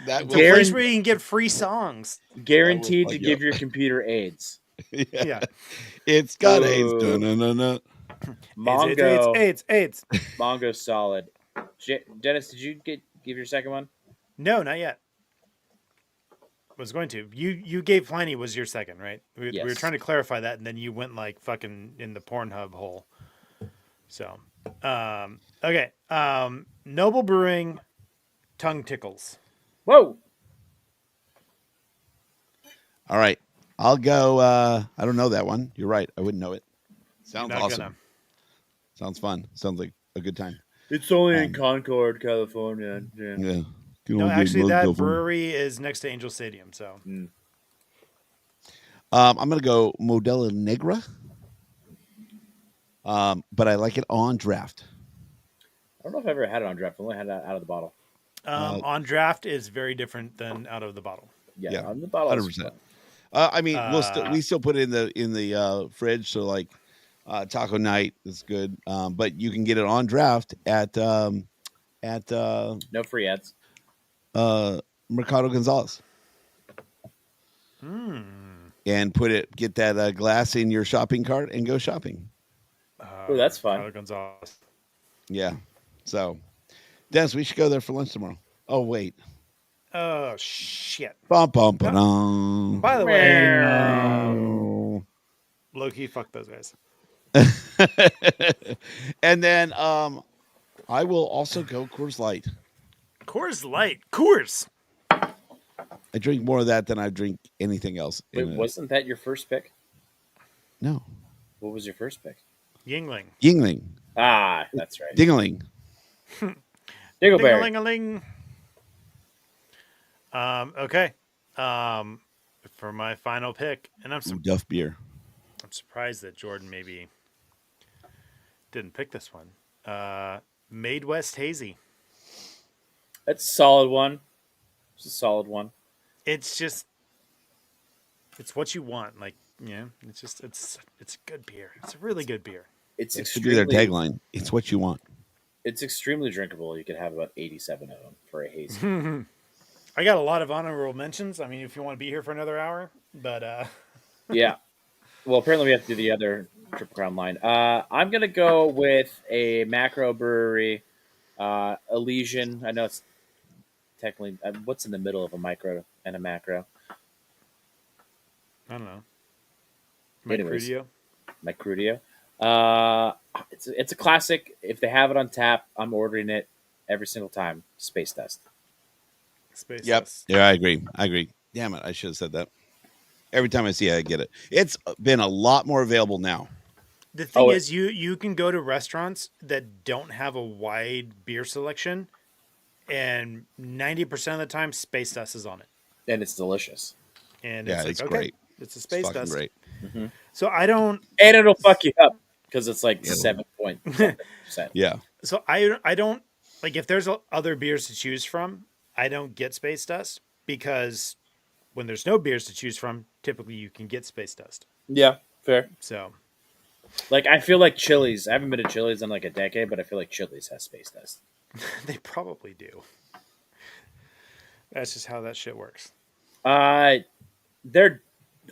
That It's a place where you can get free songs. Guaranteed That to will give fuck your computer AIDS. Yeah. It's got AIDS. Ooh. No. Mongo, AIDS. Mongo's solid. Dennis, did you give your second one? No, not yet. was going to. You gave Pliny was your second, right? We were Yes. trying to clarify that, and then you went like fucking in the Pornhub hole. So, okay. Noble Brewing, tongue tickles. Whoa. All right. I'll go. I don't know that one. You're right. I wouldn't know it. Sounds Not awesome. gonna. Sounds fun. Sounds like a good time. It's only Um, in Concord, California. Yeah. Yeah. Good No, old actually, good that California. brewery is next to Angel Stadium. So, I'm gonna go Modelo Negra. But I like it on draft. I don't know if I've ever had it on draft. I've only had it out of the bottle. on draft is very different than out of the bottle. Yeah, on the bottle. 100%. I mean, we still put it in the fridge. So like taco night is good. But you can get it on draft at No free ads. Mercado Gonzalez. And get that glass in your shopping cart and go shopping. Oh, that's fun. Tyler Gonzalez. Yeah. So, Dennis, we should go there for lunch tomorrow. Oh, wait. Oh shit! Bum, bum, ba-dum. By the way, Oh. low key, fuck those guys. And then I will also go Coors Light. Coors Light, Coors. I drink more of that than I drink anything else. Wait, wasn't that your first pick? No. What was your first pick? Yingling. Yingling. Ah, that's right. Dingling. Dingleberry. Ding-a-ling-a-ling. Okay. For my final pick, and I'm Duff beer. surprised that Jordan maybe didn't pick this one. Made West Hazy. That's a solid one. It's a solid one. It's what you want. Like, yeah, it's good beer. It's a really good beer. It's It should be their extremely, tagline. It's what you want. it's extremely drinkable. You could have about 87 of them for a hazy. I got a lot of honorable mentions. I mean, if you want to be here for another hour, but Yeah. Well, apparently we have to do the other Triple Crown line. I'm gonna go with a macro brewery, Elysian. I know it's technically what's in the middle of a micro and a macro. I don't know. Anyways. Crudio. Macrudio. It's a classic. If they have it on tap, I'm ordering it every single time. Space Dust. Space. Yep. Dust. Yeah, I agree. Damn it. I should have said that. Every time I see it, I get it. It's been a lot more available now. The thing is, you can go to restaurants that don't have a wide beer selection, and 90% of the time, Space Dust is on it. And it's delicious. And Yeah, it's it's like, okay, great. it's a It's Space fucking Dust. great. So I don't. And it'll fuck you up because it's like 7.7%. Yeah. So I don't like if there's other beers to choose from. I don't get Space Dust because when there's no beers to choose from, typically you can get Space Dust. Yeah, fair. So Like, I feel like Chili's. I haven't been to Chili's in like a decade, but I feel like Chili's has Space Dust. they probably do. That's just how that shit works. Their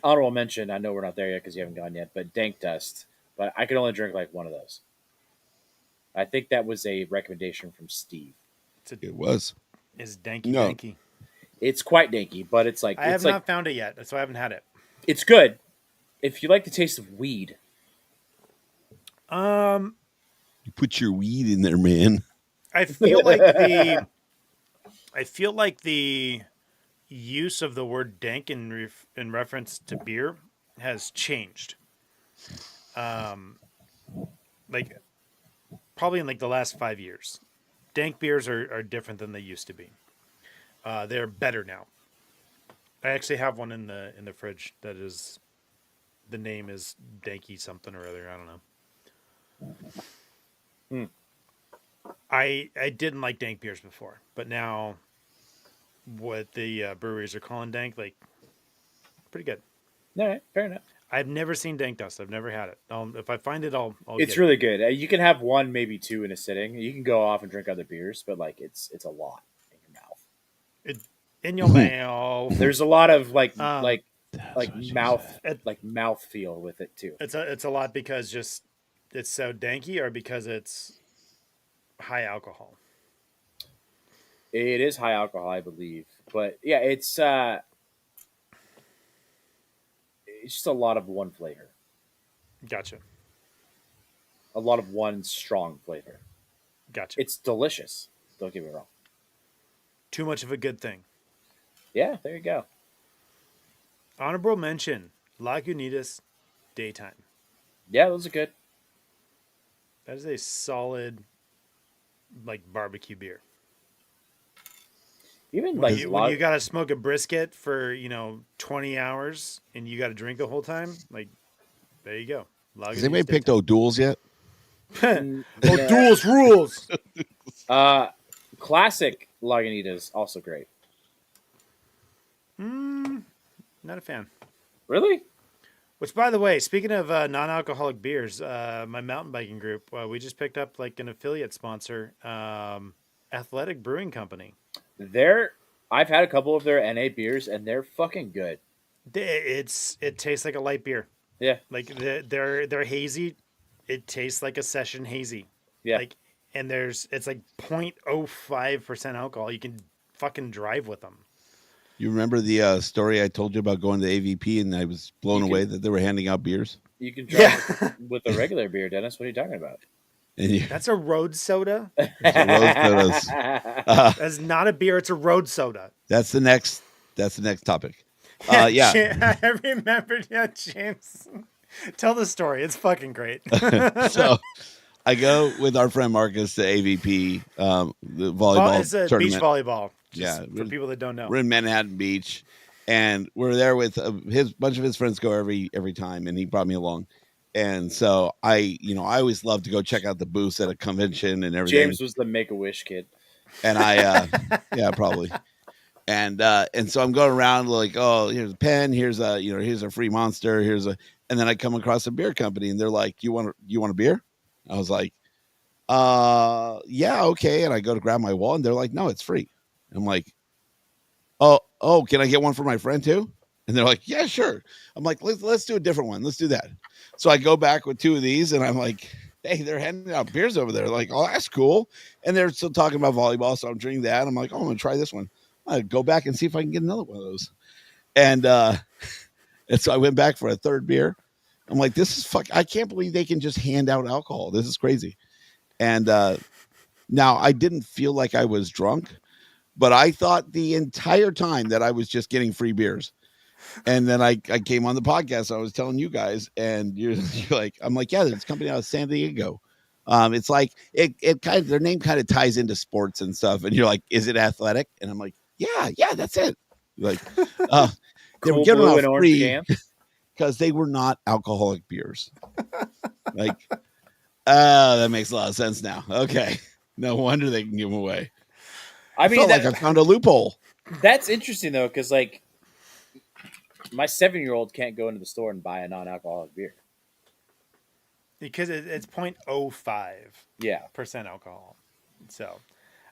honorable mention, I know we're not there yet because you haven't gone yet, but Dank Dust. But I could only drink like one of those. I think that was a recommendation from Steve. It was. Is danky No. danky. It's quite danky, but it's like I have it's like not found it yet, so I haven't had it. it's good. If you like the taste of weed, Um, You put your weed in there, man. I feel like the use of the word dank in reference to beer has changed. Like probably in like the last 5 years, dank beers are different than they used to be. They're better now. I actually have one in the fridge that is, the name is Danky something or other. I don't know. I didn't like dank beers before, but now what the breweries are calling dank, like, pretty good. all right, fair enough. I've never seen Dank Dust. I've never had it. If I find it, I'll It's get really good. You can have one, maybe two in a sitting. You can go off and drink other beers, but like it's a lot in your mouth. it in your mouth. There's a lot of like what mouth said. mouth feel with it too. It's a lot because just it's so danky, or because it's high alcohol. It is high alcohol, I believe, but yeah, it's it's just a lot of one flavor, Gotcha. a lot of one strong flavor. Gotcha. It's delicious. Don't get me wrong. Too much of a good thing. Yeah, there you go. Honorable mention: Lagunitas Daytime. Yeah, those are good. That is a solid, like, barbecue beer. Even When like you got to smoke a brisket for 20 hours and you got to drink the whole time, like, there you go. Has anybody picked O'Doul's yet? O'Doul's rules. Classic Lagunitas also great. Not a fan. Really? Which, by the way, speaking of non-alcoholic beers, my mountain biking group, we just picked up like an affiliate sponsor, Athletic Brewing Company. I've had a couple of their NA beers, and they're fucking good. It tastes like a light beer. Yeah, Like they're hazy. It tastes like a session hazy. yeah. Like, and it's like 0.05% alcohol. You can fucking drive with them. You remember the story I told you about going to AVP and I was blown away that they were handing out beers? You can drive with a regular beer, Dennis. What are you talking about? And you, That's a road soda. road sodas. That's not a beer. It's a road soda. That's the next topic. Yeah. I remember. Yeah, James. Tell the story. It's fucking great. So I go with our friend Marcus to AVP, the volleyball It's a tournament. beach volleyball. Yeah, For people that don't know. We're in Manhattan Beach, and we're there with his bunch of his friends. Go every time, and he brought me along. And so I always love to go check out the booths at a convention and everything. James was the Make-A-Wish kid. And I, yeah, probably. And so I'm going around like, oh, here's a pen, here's a free Monster, and then I come across a beer company, and they're like, you want a beer? I was like, yeah, okay. And I go to grab my wallet, and they're like, no, it's free. I'm like, oh, can I get one for my friend too? And they're like, yeah, sure. I'm like, let's do a different one. Let's do that. So I go back with two of these, and I'm like, hey, they're handing out beers over there. Like, oh, that's cool. And they're still talking about volleyball, so I'm drinking that. I'm like, oh, I'm gonna try this one. I go back and see if I can get another one of those. And so I went back for a third beer. I'm like, this is I can't believe they can just hand out alcohol. This is crazy. And now I didn't feel like I was drunk, but I thought the entire time that I was just getting free beers. And then I came on the podcast. I was telling you guys, and you're like, I'm like, yeah, there's a company out of San Diego. It's like it kind of, their name kind of ties into sports and stuff. And you're like, is it athletic? And I'm like, yeah, that's it. Like, they were giving out free because they were not alcoholic beers. Like, that makes a lot of sense now. Okay, no wonder they can give them away. I mean, felt like I found a loophole. That's interesting though, because like my 7-year-old can't go into the store and buy a non-alcoholic beer Because it's 0.05% Yeah, alcohol. So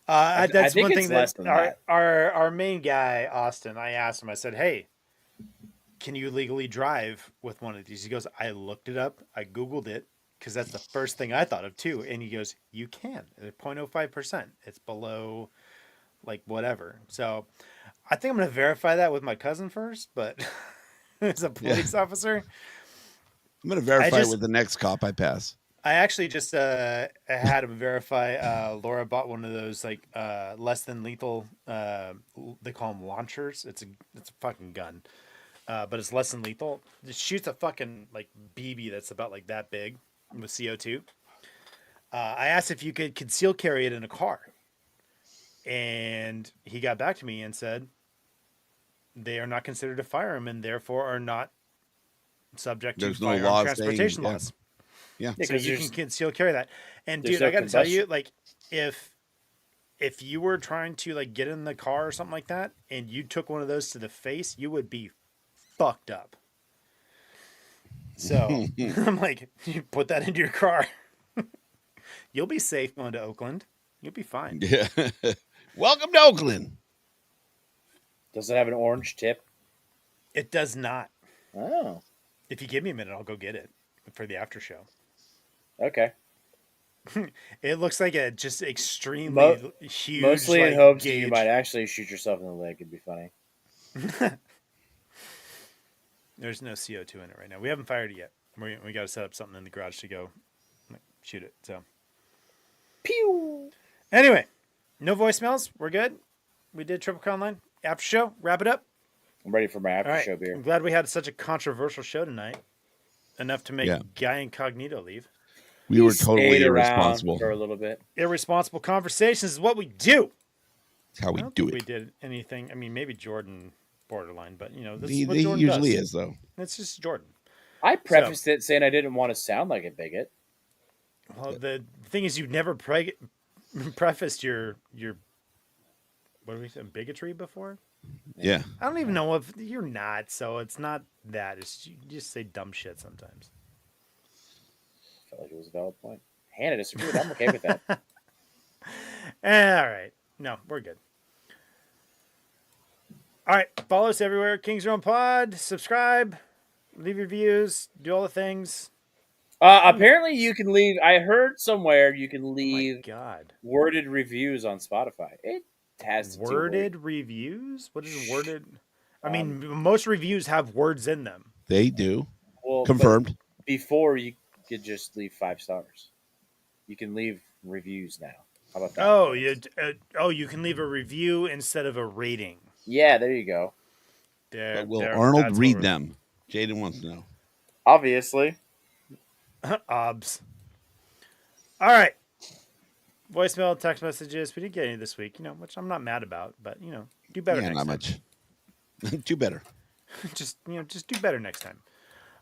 I that's think one it's thing less that than that. our main guy, Austin, I asked him, I said, hey, can you legally drive with one of these? He goes, I looked it up. I Googled it because that's the first thing I thought of too. And he goes, you can. It's 0.05%. It's below like whatever. So I think I'm going to verify that with my cousin first, but as a police officer, I'm going to verify with the next cop I pass. I actually just had him verify. Laura bought one of those like less than lethal. They call them launchers. It's a fucking gun, but it's less than lethal. It shoots a fucking like BB that's about like that big with CO2. I asked if you could conceal carry it in a car, and he got back to me and said they are not considered a firearm and therefore are not subject to firearm transportation laws. Yeah, so you can conceal carry that. And dude, I got to tell you, like, if you were trying to like get in the car or something like that, and you took one of those to the face, you would be fucked up. So I'm like, you put that into your car, you'll be safe going to Oakland. You'll be fine. Yeah. Welcome to Oakland. Does it have an orange tip? It does not. Oh, If you give me a minute, I'll go get it for the after show. okay. It looks like a just extremely huge. Mostly like, in hopes that gauge. you might actually shoot yourself in the leg. It'd be funny. There's no CO2 in it right now. We haven't fired it yet. We got to set up something in the garage to go shoot it. So, Pew! anyway, no voicemails. We're good. We did Triple Crown Line after show. Wrap it up. I'm ready for my after All right. show beer. I'm glad we had such a controversial show tonight. Enough to make Yeah. Guy Incognito leave. We were Stayed totally around irresponsible. for a little bit. Irresponsible conversations is what we do. That's how we I don't do think we it. did anything. I mean, maybe Jordan borderline, but this He is what Jordan usually does. is, though. It's just Jordan. I prefaced it saying I didn't want to sound like a bigot. Well, the thing is, you never prefaced your what do we say, bigotry before. Yeah. I don't even know if you're not. So it's not that. It's you just say dumb shit sometimes. I felt like it was a valid point. Hannah disagreed. I'm okay with that. All right. No, we're good. All right. Follow us everywhere. Kings Realm Pod. Subscribe. Leave reviews. Do all the things. Apparently, you can leave. I heard somewhere you can Oh my leave God. worded reviews on Spotify. It has Worded reviews? What is worded? I mean, Um, most reviews have words in them. They do. Well, but Confirmed. before you could just leave 5 stars. You can leave reviews now. How about that? Oh, you can leave a review instead of a rating. Yeah, there you go. There, But will there- Arnold that's read what them? Jaden wants to know. Obviously. Obs. All right. Voicemail, text messages. We didn't get any this week, which I'm not mad about, but do better Yeah, next not time. much. Do better. just do better next time.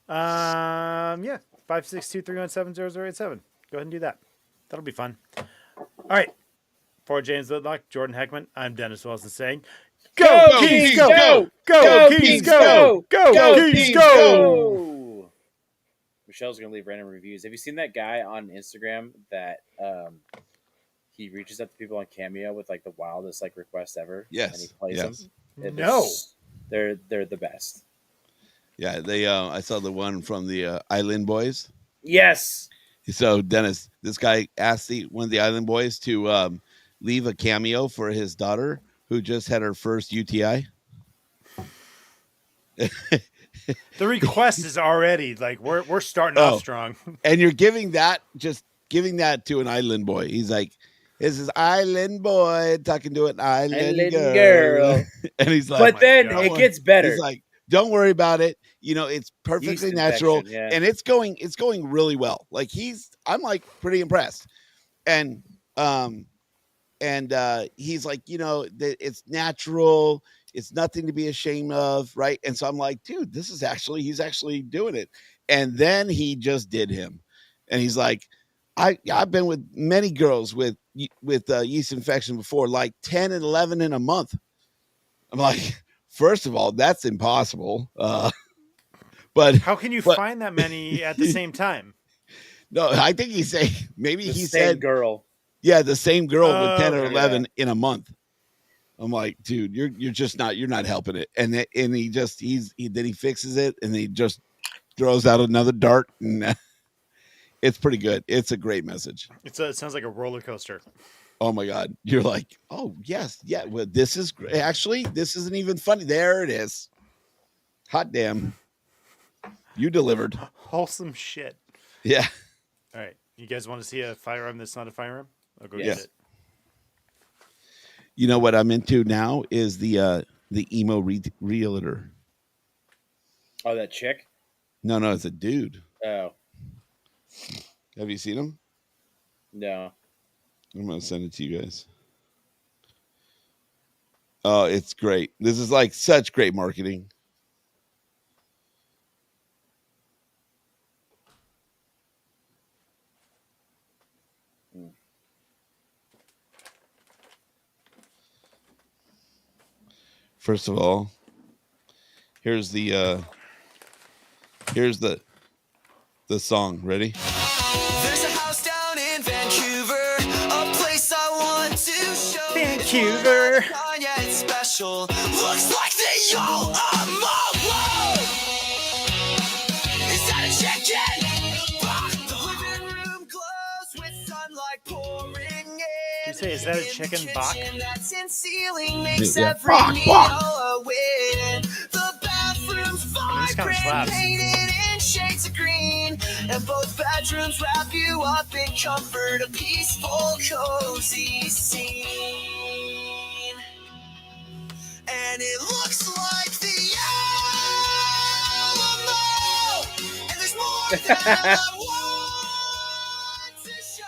562-317-0087. Go ahead and do that. That'll be fun. All right. For James Whitlock, Jordan Heckman, I'm Dennis Wilson saying, Go Kings, go! Go! Go Kings, go! Go Kings, go! Michelle's gonna leave random reviews. Have you seen that guy on Instagram that he reaches out to people on Cameo with like the wildest like requests ever? Yes, And he plays yes. them. No. They're the best. Yeah, they. I saw the one from the Island Boys. Yes. So Dennis, this guy asked one of the Island Boys to leave a cameo for his daughter who just had her first UTI. The request is already like we're starting off strong. And you're giving that to an Island Boy. He's like, this is Island Boy talking to an Island girl. And he's like, But then God. it gets better. he's like, don't worry about it. It's perfectly Yeast natural, infection, yeah. and it's going really well. Like I'm like pretty impressed, and he's like, it's natural. It's nothing to be ashamed of, right? And so I'm like, dude, he's actually doing it. And then he just did him, and he's like, I've been with many girls with yeast infection before, like 10 and 11 in a month. I'm like, first of all, that's impossible. But How can you find that many at the same time? no, I think he's saying maybe The he same said, girl. yeah, the same girl with 10 or okay, 11 in a month. I'm like, dude, you're not helping it. And then he fixes it and he just throws out another dart, and it's pretty good. It's a great message. It sounds like a roller coaster. Oh my God. You're like, oh yes. Yeah. Well, this is great. Actually, this isn't even funny. There it is. Hot damn. You delivered. Wholesome shit. Yeah. All right. You guys want to see a firearm that's not a firearm? I'll go Yes. get it. You know what I'm into now is the emo realtor. Oh, that chick? No, it's a dude. Oh, Have you seen him? no. I'm gonna send it to you guys. Oh, it's great. This is like such great marketing. First of all, here's the song. Ready? There's a house down in Vancouver, a place I want to show. Vancouver. Yeah, it's special. Looks like the all whoa. Is that a chicken? The living room glows with sunlight pouring in. You say, is that a chicken bok? That's in ceiling makes Yeah. every Bok, meal bok. a win. The bathroom's fine. This kind of brick slaps. painted in shades of green, and both bedrooms wrap you up in comfort, a peaceful, cozy scene. And it looks like the Alamo, and there's more that I want to show.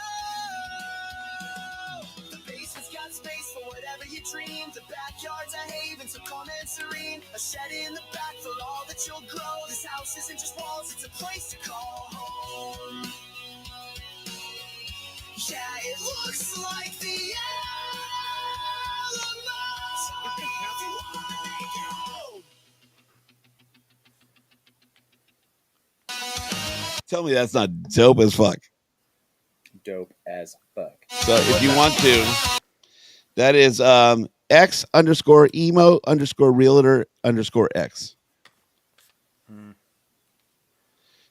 The basement's got space for whatever you dream. The backyard's a haven, so calm and serene. A shed in the back for all that you'll grow. This house isn't just walls, it's a place to call home. Yeah, it looks like the Tell me that's not dope as fuck. Dope as fuck. So if you want to, that is X_emo_realtor_X.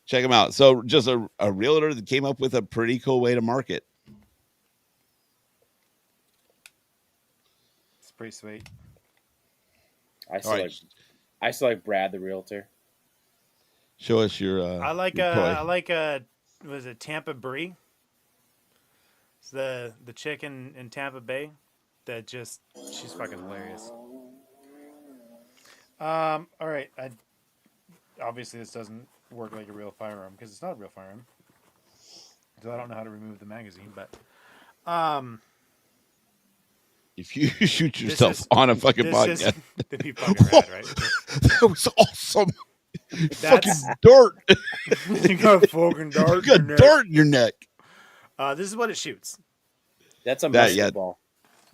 Check them out. So just a realtor that came up with a pretty cool way to market. It's pretty sweet. I still All right. like. I still like Brad the realtor. Show us your. I like your toy. was it Tampa Brie? It's the chick in Tampa Bay that just she's fucking hilarious. All right. Obviously this doesn't work like a real firearm because it's not a real firearm. So I don't know how to remove the magazine, but If you shoot yourself is- on a fucking this is podcast, that'd be fucking rad, right? that was awesome. Fucking That's dirt. you got a fucking You dart. got dirt in your neck. This is what it shoots. That's a That- musket yeah. ball.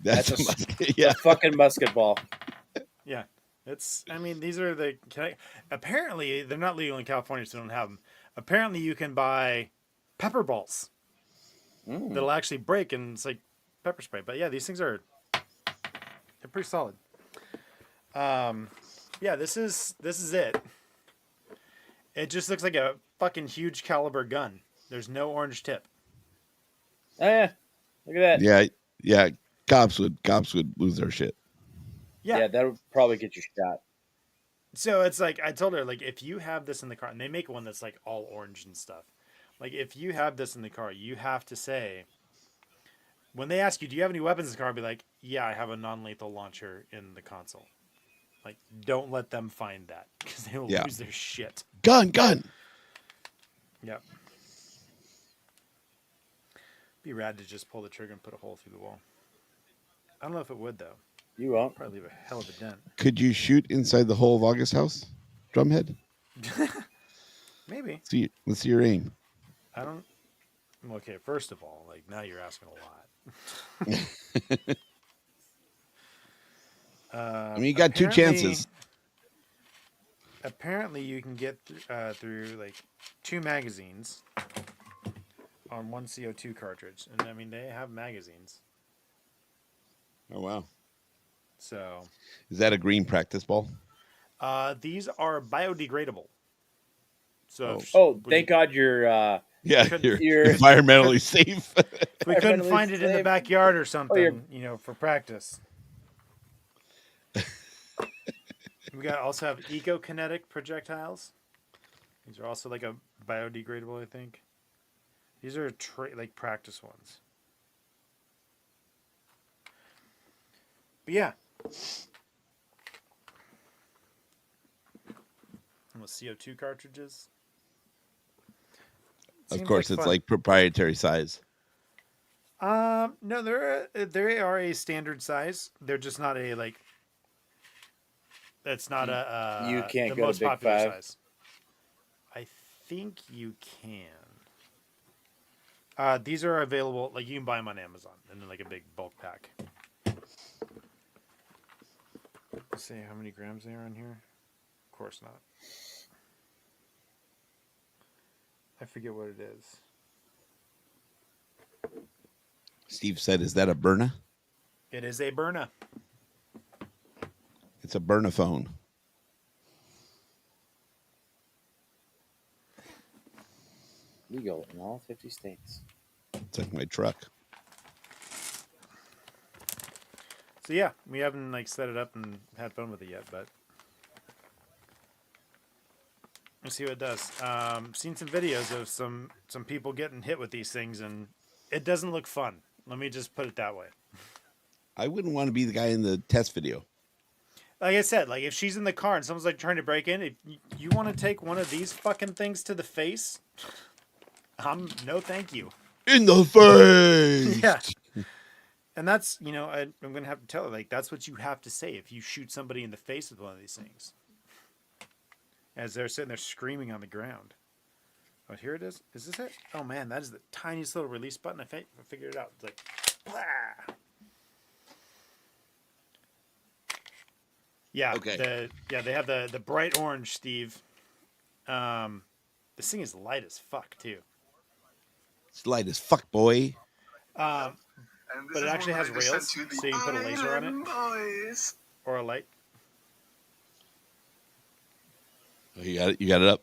That's That's a- musket. Yeah. A fucking musket ball. Yeah, it's. I mean, these are the. Apparently, they're not legal in California, so they don't have them. Apparently, you can buy pepper balls that'll actually break, and it's like pepper spray. But yeah, these things are. They're pretty solid. Yeah, this is it. It just looks like a fucking huge caliber gun. There's no orange tip. Oh yeah, look at that. Yeah. Yeah. Cops would lose their shit. Yeah, that would probably get you shot. So it's like I told her, like, if you have this in the car, and they make one that's like all orange and stuff. Like, if you have this in the car, you have to say, when they ask you, "Do you have any weapons in the car?" I'll be like, "Yeah, I have a non-lethal launcher in the console." Like, don't let them find that because they will Yeah. lose their shit. Gun. Yep. Be rad to just pull the trigger and put a hole through the wall. I don't know if it would though. You won't. Probably leave a hell of a dent. Could you shoot inside the hole of August house? Drumhead? Maybe. Let's see your aim. I don't. Okay, first of all, like now you're asking a lot. I mean, you got two chances. Apparently, you can get through like 2 magazines on 1 CO2 cartridge, and I mean they have magazines. Oh wow. So Is that a green practice ball? these are biodegradable. So if Oh, we- thank God you're. Yeah, Couldn't- you're you're- environmentally safe. if we couldn't environmentally find it in the safe. backyard or something, you're- you know, for practice. We also have eco-kinetic projectiles. These are also like a biodegradable, I think. These are like practice ones. But yeah. And with CO2 cartridges. Of Seems course, it's fun. like proprietary size. No, they are a standard size. They're just not a like. That's not a. You can't the go to most Big popular Five? size. I think you can. These are available. Like you can buy them on Amazon, and then like a big bulk pack. Let's see how many grams they are on here. Of course not. I forget what it is. Steve said, "Is that a Berna?" It is a Berna. It's a Bernaphone. Legal in all 50 states. It's like my truck. So yeah, we haven't like set it up and had fun with it yet, but Let's see what it does. Seen some videos of some people getting hit with these things, and it doesn't look fun. Let me just put it that way. I wouldn't want to be the guy in the test video. Like I said, like if she's in the car and someone's like trying to break in, if you want to take one of these fucking things to the face, no, thank you. In the face. Yeah. And that's, I'm going to have to tell her, like, that's what you have to say if you shoot somebody in the face with one of these things. As they're sitting there screaming on the ground. Oh, here it is. Is this it? Oh, man, that is the tiniest little release button. I figured it out. It's like, blah. Yeah. Okay. They have the bright orange, Steve. This thing is light as fuck, too. It's light as fuck, boy. But it actually has rails, so you can put a laser on it. Boys. Or a light. Oh, you got it up?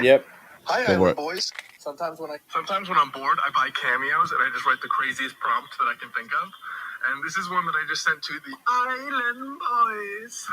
Yep. Hi, Go for it. Island Boys. Sometimes when I'm bored, I buy cameos and I just write the craziest prompt that I can think of. And this is one that I just sent to the Island Boys.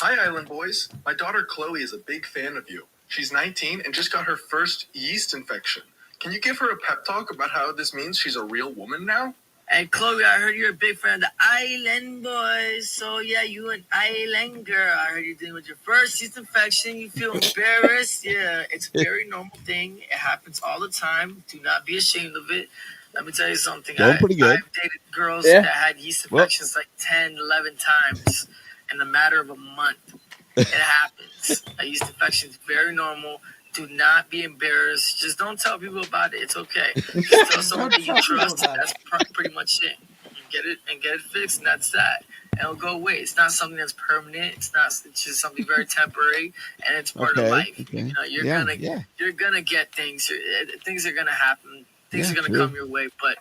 Hi, Island Boys. My daughter Chloe is a big fan of you. She's 19 and just got her first yeast infection. Can you give her a pep talk about how this means she's a real woman now? Hey, Chloe, I heard you're a big fan of the Island Boys. So, yeah, you an island girl. I heard you're dealing with your first yeast infection. You feel embarrassed. Yeah, it's a very normal thing. It happens all the time. Do not be ashamed of it. Let me tell you something. Going pretty good. I've dated girls Yeah. that had yeast infections like 10, 11 times in the matter of a month. It happens. A yeast infection is very normal. Do not be embarrassed. Just don't tell people about it. It's okay. Just tell someone that you trust. That's pretty much it. You get it fixed, and that's that. And it'll go away. It's not something that's permanent. It's just something very temporary, and it's part of life. Okay. You're gonna get things. Things are gonna happen. Things are gonna come your way, but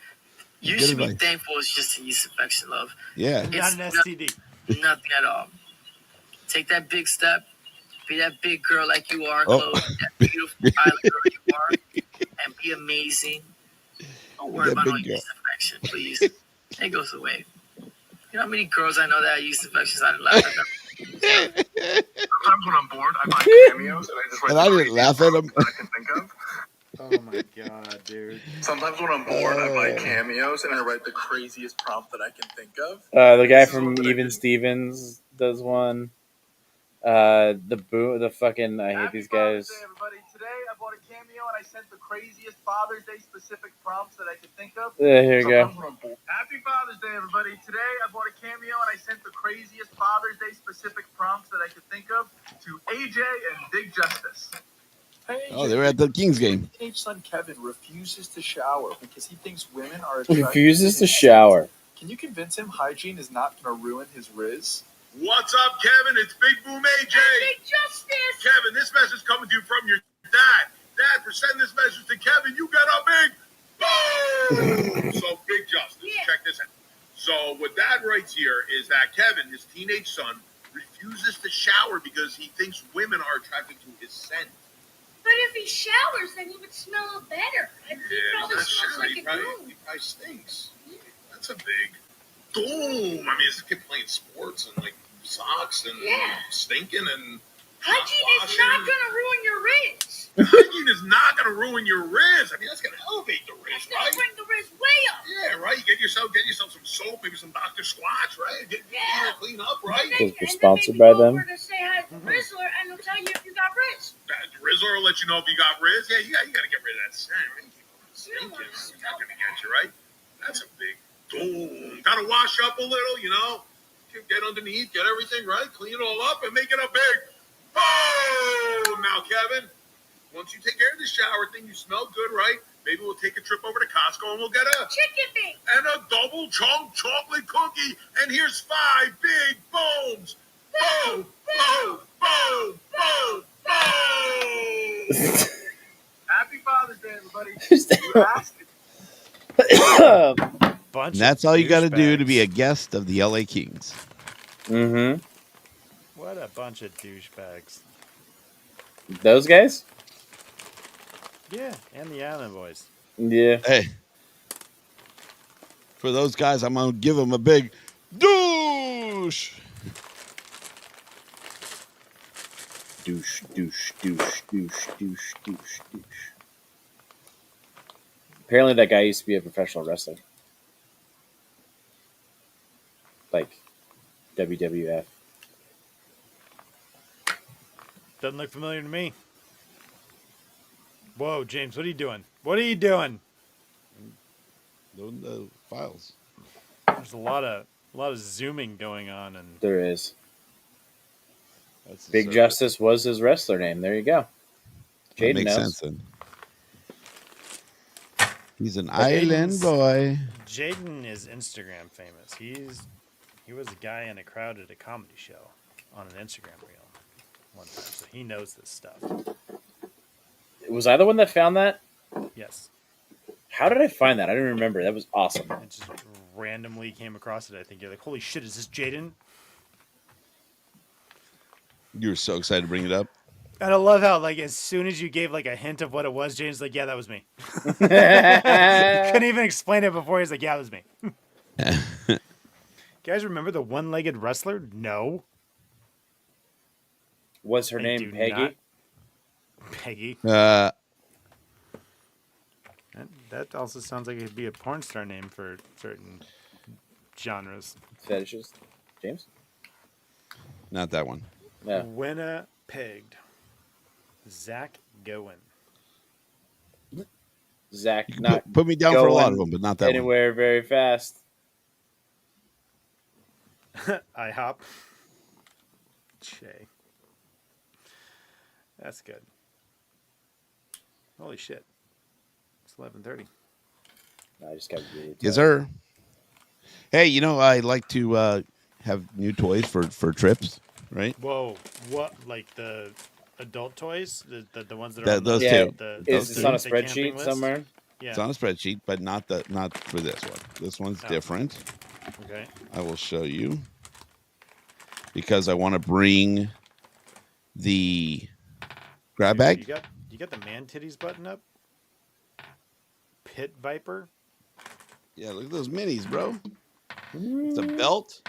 you Good should be advice. thankful it's just a yeast infection, love. Yeah. Not an STD. Nothing at all. Take that big step. Be that big girl like you are, Oh. Chloe. That beautiful island girl you are. And be amazing. Don't worry That about big no yeast infection, please. It goes away. You know how many girls I know that have yeast infections? I didn't laugh at them. Sometimes when I'm bored, I buy cameos and I just write And the I didn't craziest laugh at prompt him. that I can think of. Oh, my God, dude. Sometimes when I'm bored, I buy cameos and I write the craziest prompt that I can think of. The guy This is from what I Even did. Stevens does one. The fucking I hate these guys. Father's Day, everybody. Today I bought a cameo and I sent the craziest Father's Day specific prompts that I could think of. Here you go. Sometimes when I'm bored. Happy Father's Day, everybody. Today I bought a cameo and I sent the craziest Father's Day specific prompts that I could think of to AJ and Big Justice. Hey, Oh, they were at the Kings game. teenage son Kevin refuses to shower because he thinks women are attracted Refuses to his shower. Can you convince him hygiene is not going to ruin his riz? What's up, Kevin? It's Big Boom AJ. Big Justice! Kevin, this message coming to you from your dad. Dad, for sending this message to Kevin, you got a big boom. So, Big Justice, check this out. So, what Dad writes here is that Kevin, his teenage son, refuses to shower because he thinks women are attracted to his scent. But if he showers, then he would smell better. And he probably that's smells true. like He a probably goon. stinks. That's a big boom. I mean, this kid playing sports and like socks and stinking and Hygiene is not going to ruin your riz. hygiene is not going to ruin your riz. I mean, that's going to elevate the riz, It's going right? to bring the riz way up. Yeah, right. You get yourself some soap, maybe some Dr. Squatch, right? Get clean up, right? And then, Because we're and then sponsored maybe by go them. over to say hi to Rizzler, and he'll tell you if you got riz. That Rizzler will let you know if you got riz. Yeah, you got to get rid of that scent, right? You don't want to It's smell not going to get you, right? That's a big boom. Got to wash up a little, you know? Get underneath, get everything right, clean it all up, and make it a big boom. Now, Kevin, once you take care of the shower thing, you smell good, right? Maybe we'll take a trip over to Costco and we'll get a chicken bake and a double chunk chocolate cookie. And here's 5 big booms. Boom, boom, boom, boom, boom. Happy Father's Day, everybody. You asked Bunch And that's all you got to do to douchebags. be a guest of the LA Kings. Mm-hmm. What a bunch of douchebags. Those guys? Yeah, and the Island Boys. Yeah. Hey, for those guys, I'm going to give them a big douche. Douche, douche, douche, douche, douche, douche, douche. Apparently, that guy used to be a professional wrestler, like WWF. Doesn't look familiar to me. Whoa, James, what are you doing? What are you doing? Loading the files. There's a lot of zooming going on, and There is. That's the Big server. Justice was his wrestler name. There you go. That Jaden makes knows. sense then. He's an Jaden's- island boy. Jaden is Instagram famous. He was a guy in a crowd at a comedy show on an Instagram reel one time, so he knows this stuff. Was I the one that found that? Yes, How did I find that? I don't remember. That was awesome. it just randomly came across it. I think you're like, holy shit, is this Jaden? You were so excited to bring it up. And I love how, like, as soon as you gave like a hint of what it was, Jaden's like, yeah, that was me. Couldn't even explain it before. He's like, yeah, it was me. You guys remember the one-legged wrestler? No. Was her I name do Peggy? not. Peggy. That also sounds like it'd be a porn star name for certain genres. Fetishes? James? Not that one. No. Winna pegged. Zach Gowen. Zach, You can not put me down for a lot of going them, but not that one. anywhere very fast. IHOP. Che. That's good. Holy shit. It's 11:30. I just got really Yes, tired. sir. Hey, you know, I like to have new toys for trips, right? Whoa. What? Like the adult toys? The ones that are That- on those the, Yeah, two. The, Is the this on a camping spreadsheet list? somewhere? Yeah. It's on a spreadsheet, but not for this one. This one's Oh. different. Okay. I will show you because I want to bring the grab bag. You got the man titties button up? Pit Viper? Yeah, look at those minis, bro. It's a belt.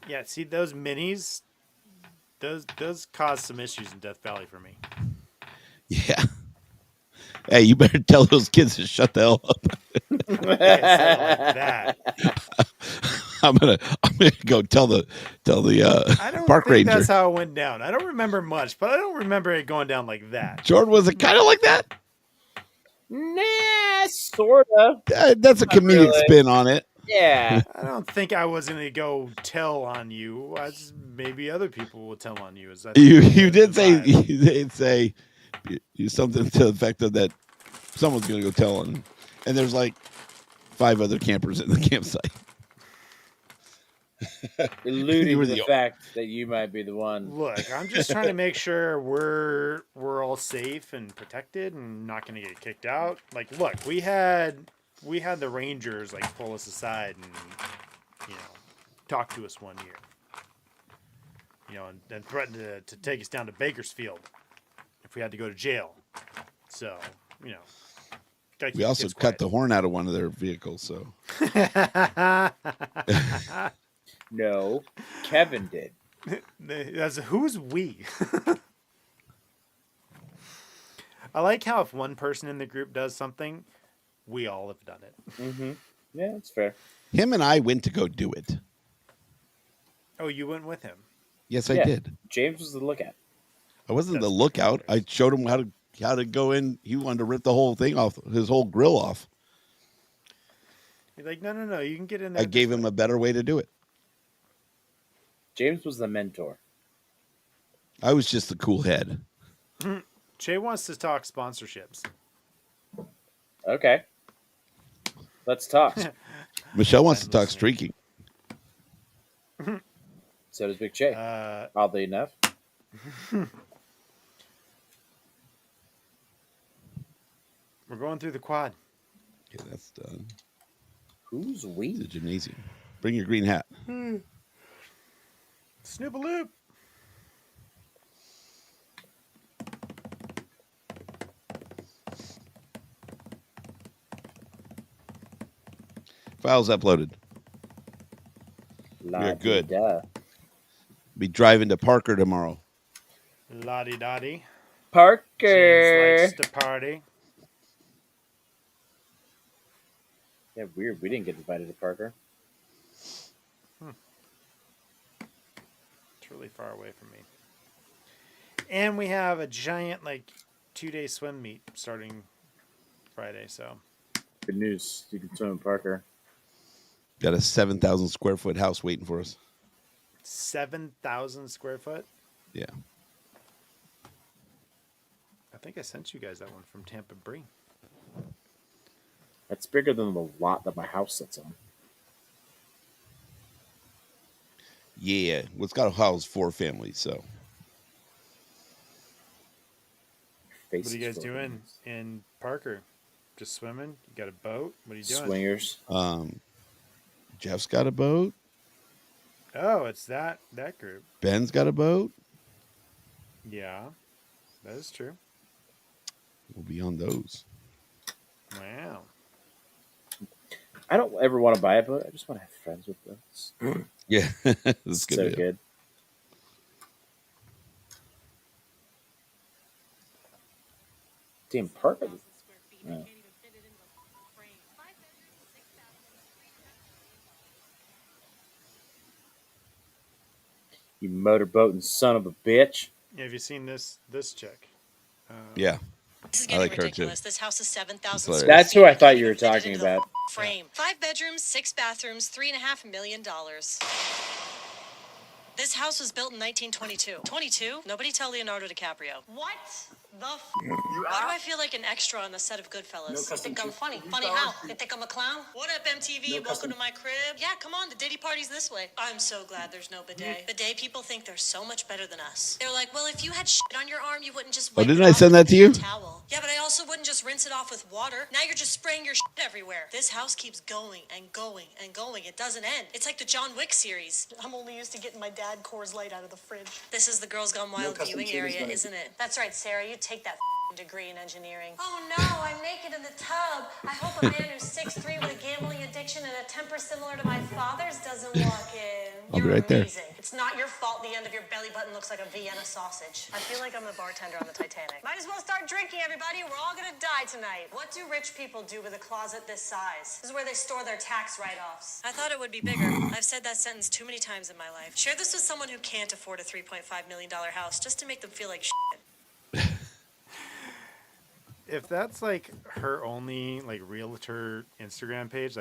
Yeah, see those minis? Those cause some issues in Death Valley for me. Yeah. Hey, you better tell those kids to shut the hell up. Yeah, say it like that. I'm gonna go tell the I don't park think ranger. that's how it went down. I don't remember much, but I don't remember it going down like that. Jordan, was it kind of like that? Nah, sorta. That's a Not comedic really. spin on it. Yeah. I don't think I was gonna go tell on you. Maybe other people will tell on you. Is that You did say vibe. you did say you something to the effect of that someone's gonna go tell on, and there's like 5 other campers in the campsite. Alluding You were to the the- fact that you might be the one. Look, I'm just trying to make sure we're all safe and protected and not going to get kicked out. Like, look, we had the Rangers like pull us aside and talk to us one year, and threaten to take us down to Bakersfield if we had to go to jail. So, gotta keep We also kids cut the horn out of one of their vehicles. So quiet. No, Kevin did. Who's we? I like how if one person in the group does something, we all have done it. Mm-hmm. Yeah, that's fair. him and I went to go do it. Oh, you went with him. Yes, I Yeah. did. James was the lookout. I wasn't the That's lookout. I showed him how to go in. He wanted to rip the whole thing off, his whole grill off. He's like, no, you can get in there. I gave him a better way to do it. James was the mentor. I was just the cool head. Che wants to talk sponsorships. Okay. Let's talk. Michelle wants to I'm talk listening. streaking. So does Big Che. Oddly enough. We're going through the quad. Okay, that's done. Who's The we? gymnasium. Bring your green hat. Snoopaloop. Files uploaded. are good. La-di-da. Be driving to Parker tomorrow. Lottie Dottie. Parker. James likes to party. Yeah, weird. We didn't get invited to Parker. It's really far away from me. And we have a giant, 2-day swim meet starting Friday. So Good news. You can swim in Parker. Got a 7,000 square foot house waiting for us. 7,000 square foot. Yeah. I think I sent you guys that one from Tampa Bree. That's bigger than the lot that my house sits on. Yeah. Well, it's got a house for families, so. What are you guys doing in Parker? Just swimming? You got a boat? What are you doing? Swingers. Jeff's got a boat. Oh, it's that group. Ben's got a boat. Yeah, that is true. We'll be on those. Wow. I don't ever want to buy a boat. I just want to have friends with boats. Yeah. That's It's good. so deal. good. Damn, Parker. Oh. You motorboating son of a bitch. Yeah, have you seen this chick? Yeah. This is I getting like her, too. ridiculous. This house is 7,000 That's square That's feet. who I thought Can't you were even fit it talking into the about. Frame. 5 bedrooms, 6 bathrooms, $3.5 million. This house was built in 1922. 22? Nobody tell Leonardo DiCaprio. What the f? Why do I feel like an extra on the set of Goodfellas? You think I'm funny? Funny how? You think I'm a clown? What up, MTV? Welcome to my crib. Yeah, come on. The Diddy party's this way. I'm so glad there's no bidet. Bidet people think they're so much better than us. They're like, well, if you had shit on your arm, you wouldn't just wipe didn't it I off send with that to a you? towel. Yeah, but I also wouldn't just rinse it off with water. Now you're just spraying your shit everywhere. This house keeps going and going and going. It doesn't end. It's like the John Wick series. I'm only used to getting my dad Coors Light out of the fridge. This is the Girls Gone Wild viewing area, isn't it? That's right, Sarah. You take that degree in engineering. Oh no, I'm naked in the tub. I hope a man who's 6'3" with a gambling addiction and a temper similar to my father's doesn't walk in. I'll be You're right there. amazing. It's not your fault the end of your belly button looks like a Vienna sausage. I feel like I'm the bartender on the Titanic. Might as well start drinking, everybody. We're all gonna die tonight. What do rich people do with a closet this size? This is where they store their tax write-offs. I thought it would be bigger. I've said that sentence too many times in my life. Share this with someone who can't afford a $3.5 million house just to make them feel like shit. If that's her only realtor Instagram page,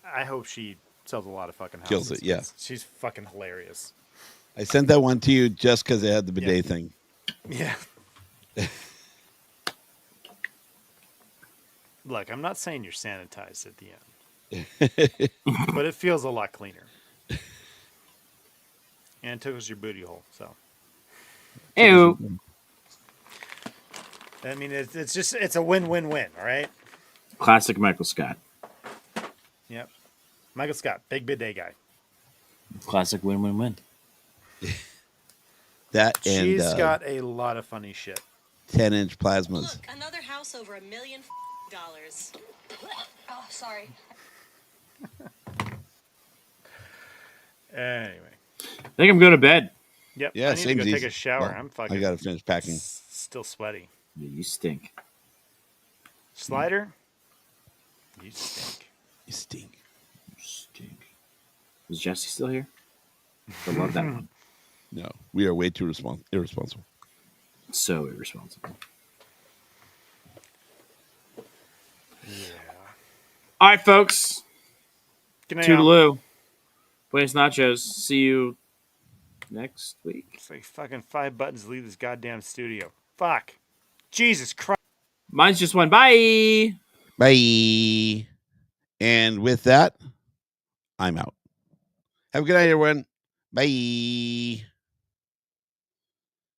I hope she sells a lot of fucking houses. Kills it, yeah. She's fucking hilarious. I sent that one to you just because it had the bidet thing. Yeah. Look, I'm not saying you're sanitized at the end, but it feels a lot cleaner. And it tickles your booty hole, so. Ew. I mean, it's a win-win-win, all right? Classic Michael Scott. Yep. Michael Scott, big bidet guy. Classic win-win-win. That and She's got a lot of funny shit. 10-inch plasmas. Look, another house over $1 million. Oh, sorry. Anyway. I think I'm going to bed. Yep. Yeah, I need to same go easy. take a shower. Well, I'm fucking. I got to finish packing. Still sweaty. Yeah, you stink. Slider. You stink. You stink. You stink. Is Jesse still here? I love that one. No, we are way too irresponsible. So irresponsible. Yeah. All right, folks. Good night, y'all. Toodaloo. Buenos nachos. See you next week. It's like fucking 5 buttons to leave this goddamn studio. Fuck. Jesus Christ. Mine's just one. Bye. Bye. And with that, I'm out. Have a good night, everyone. Bye.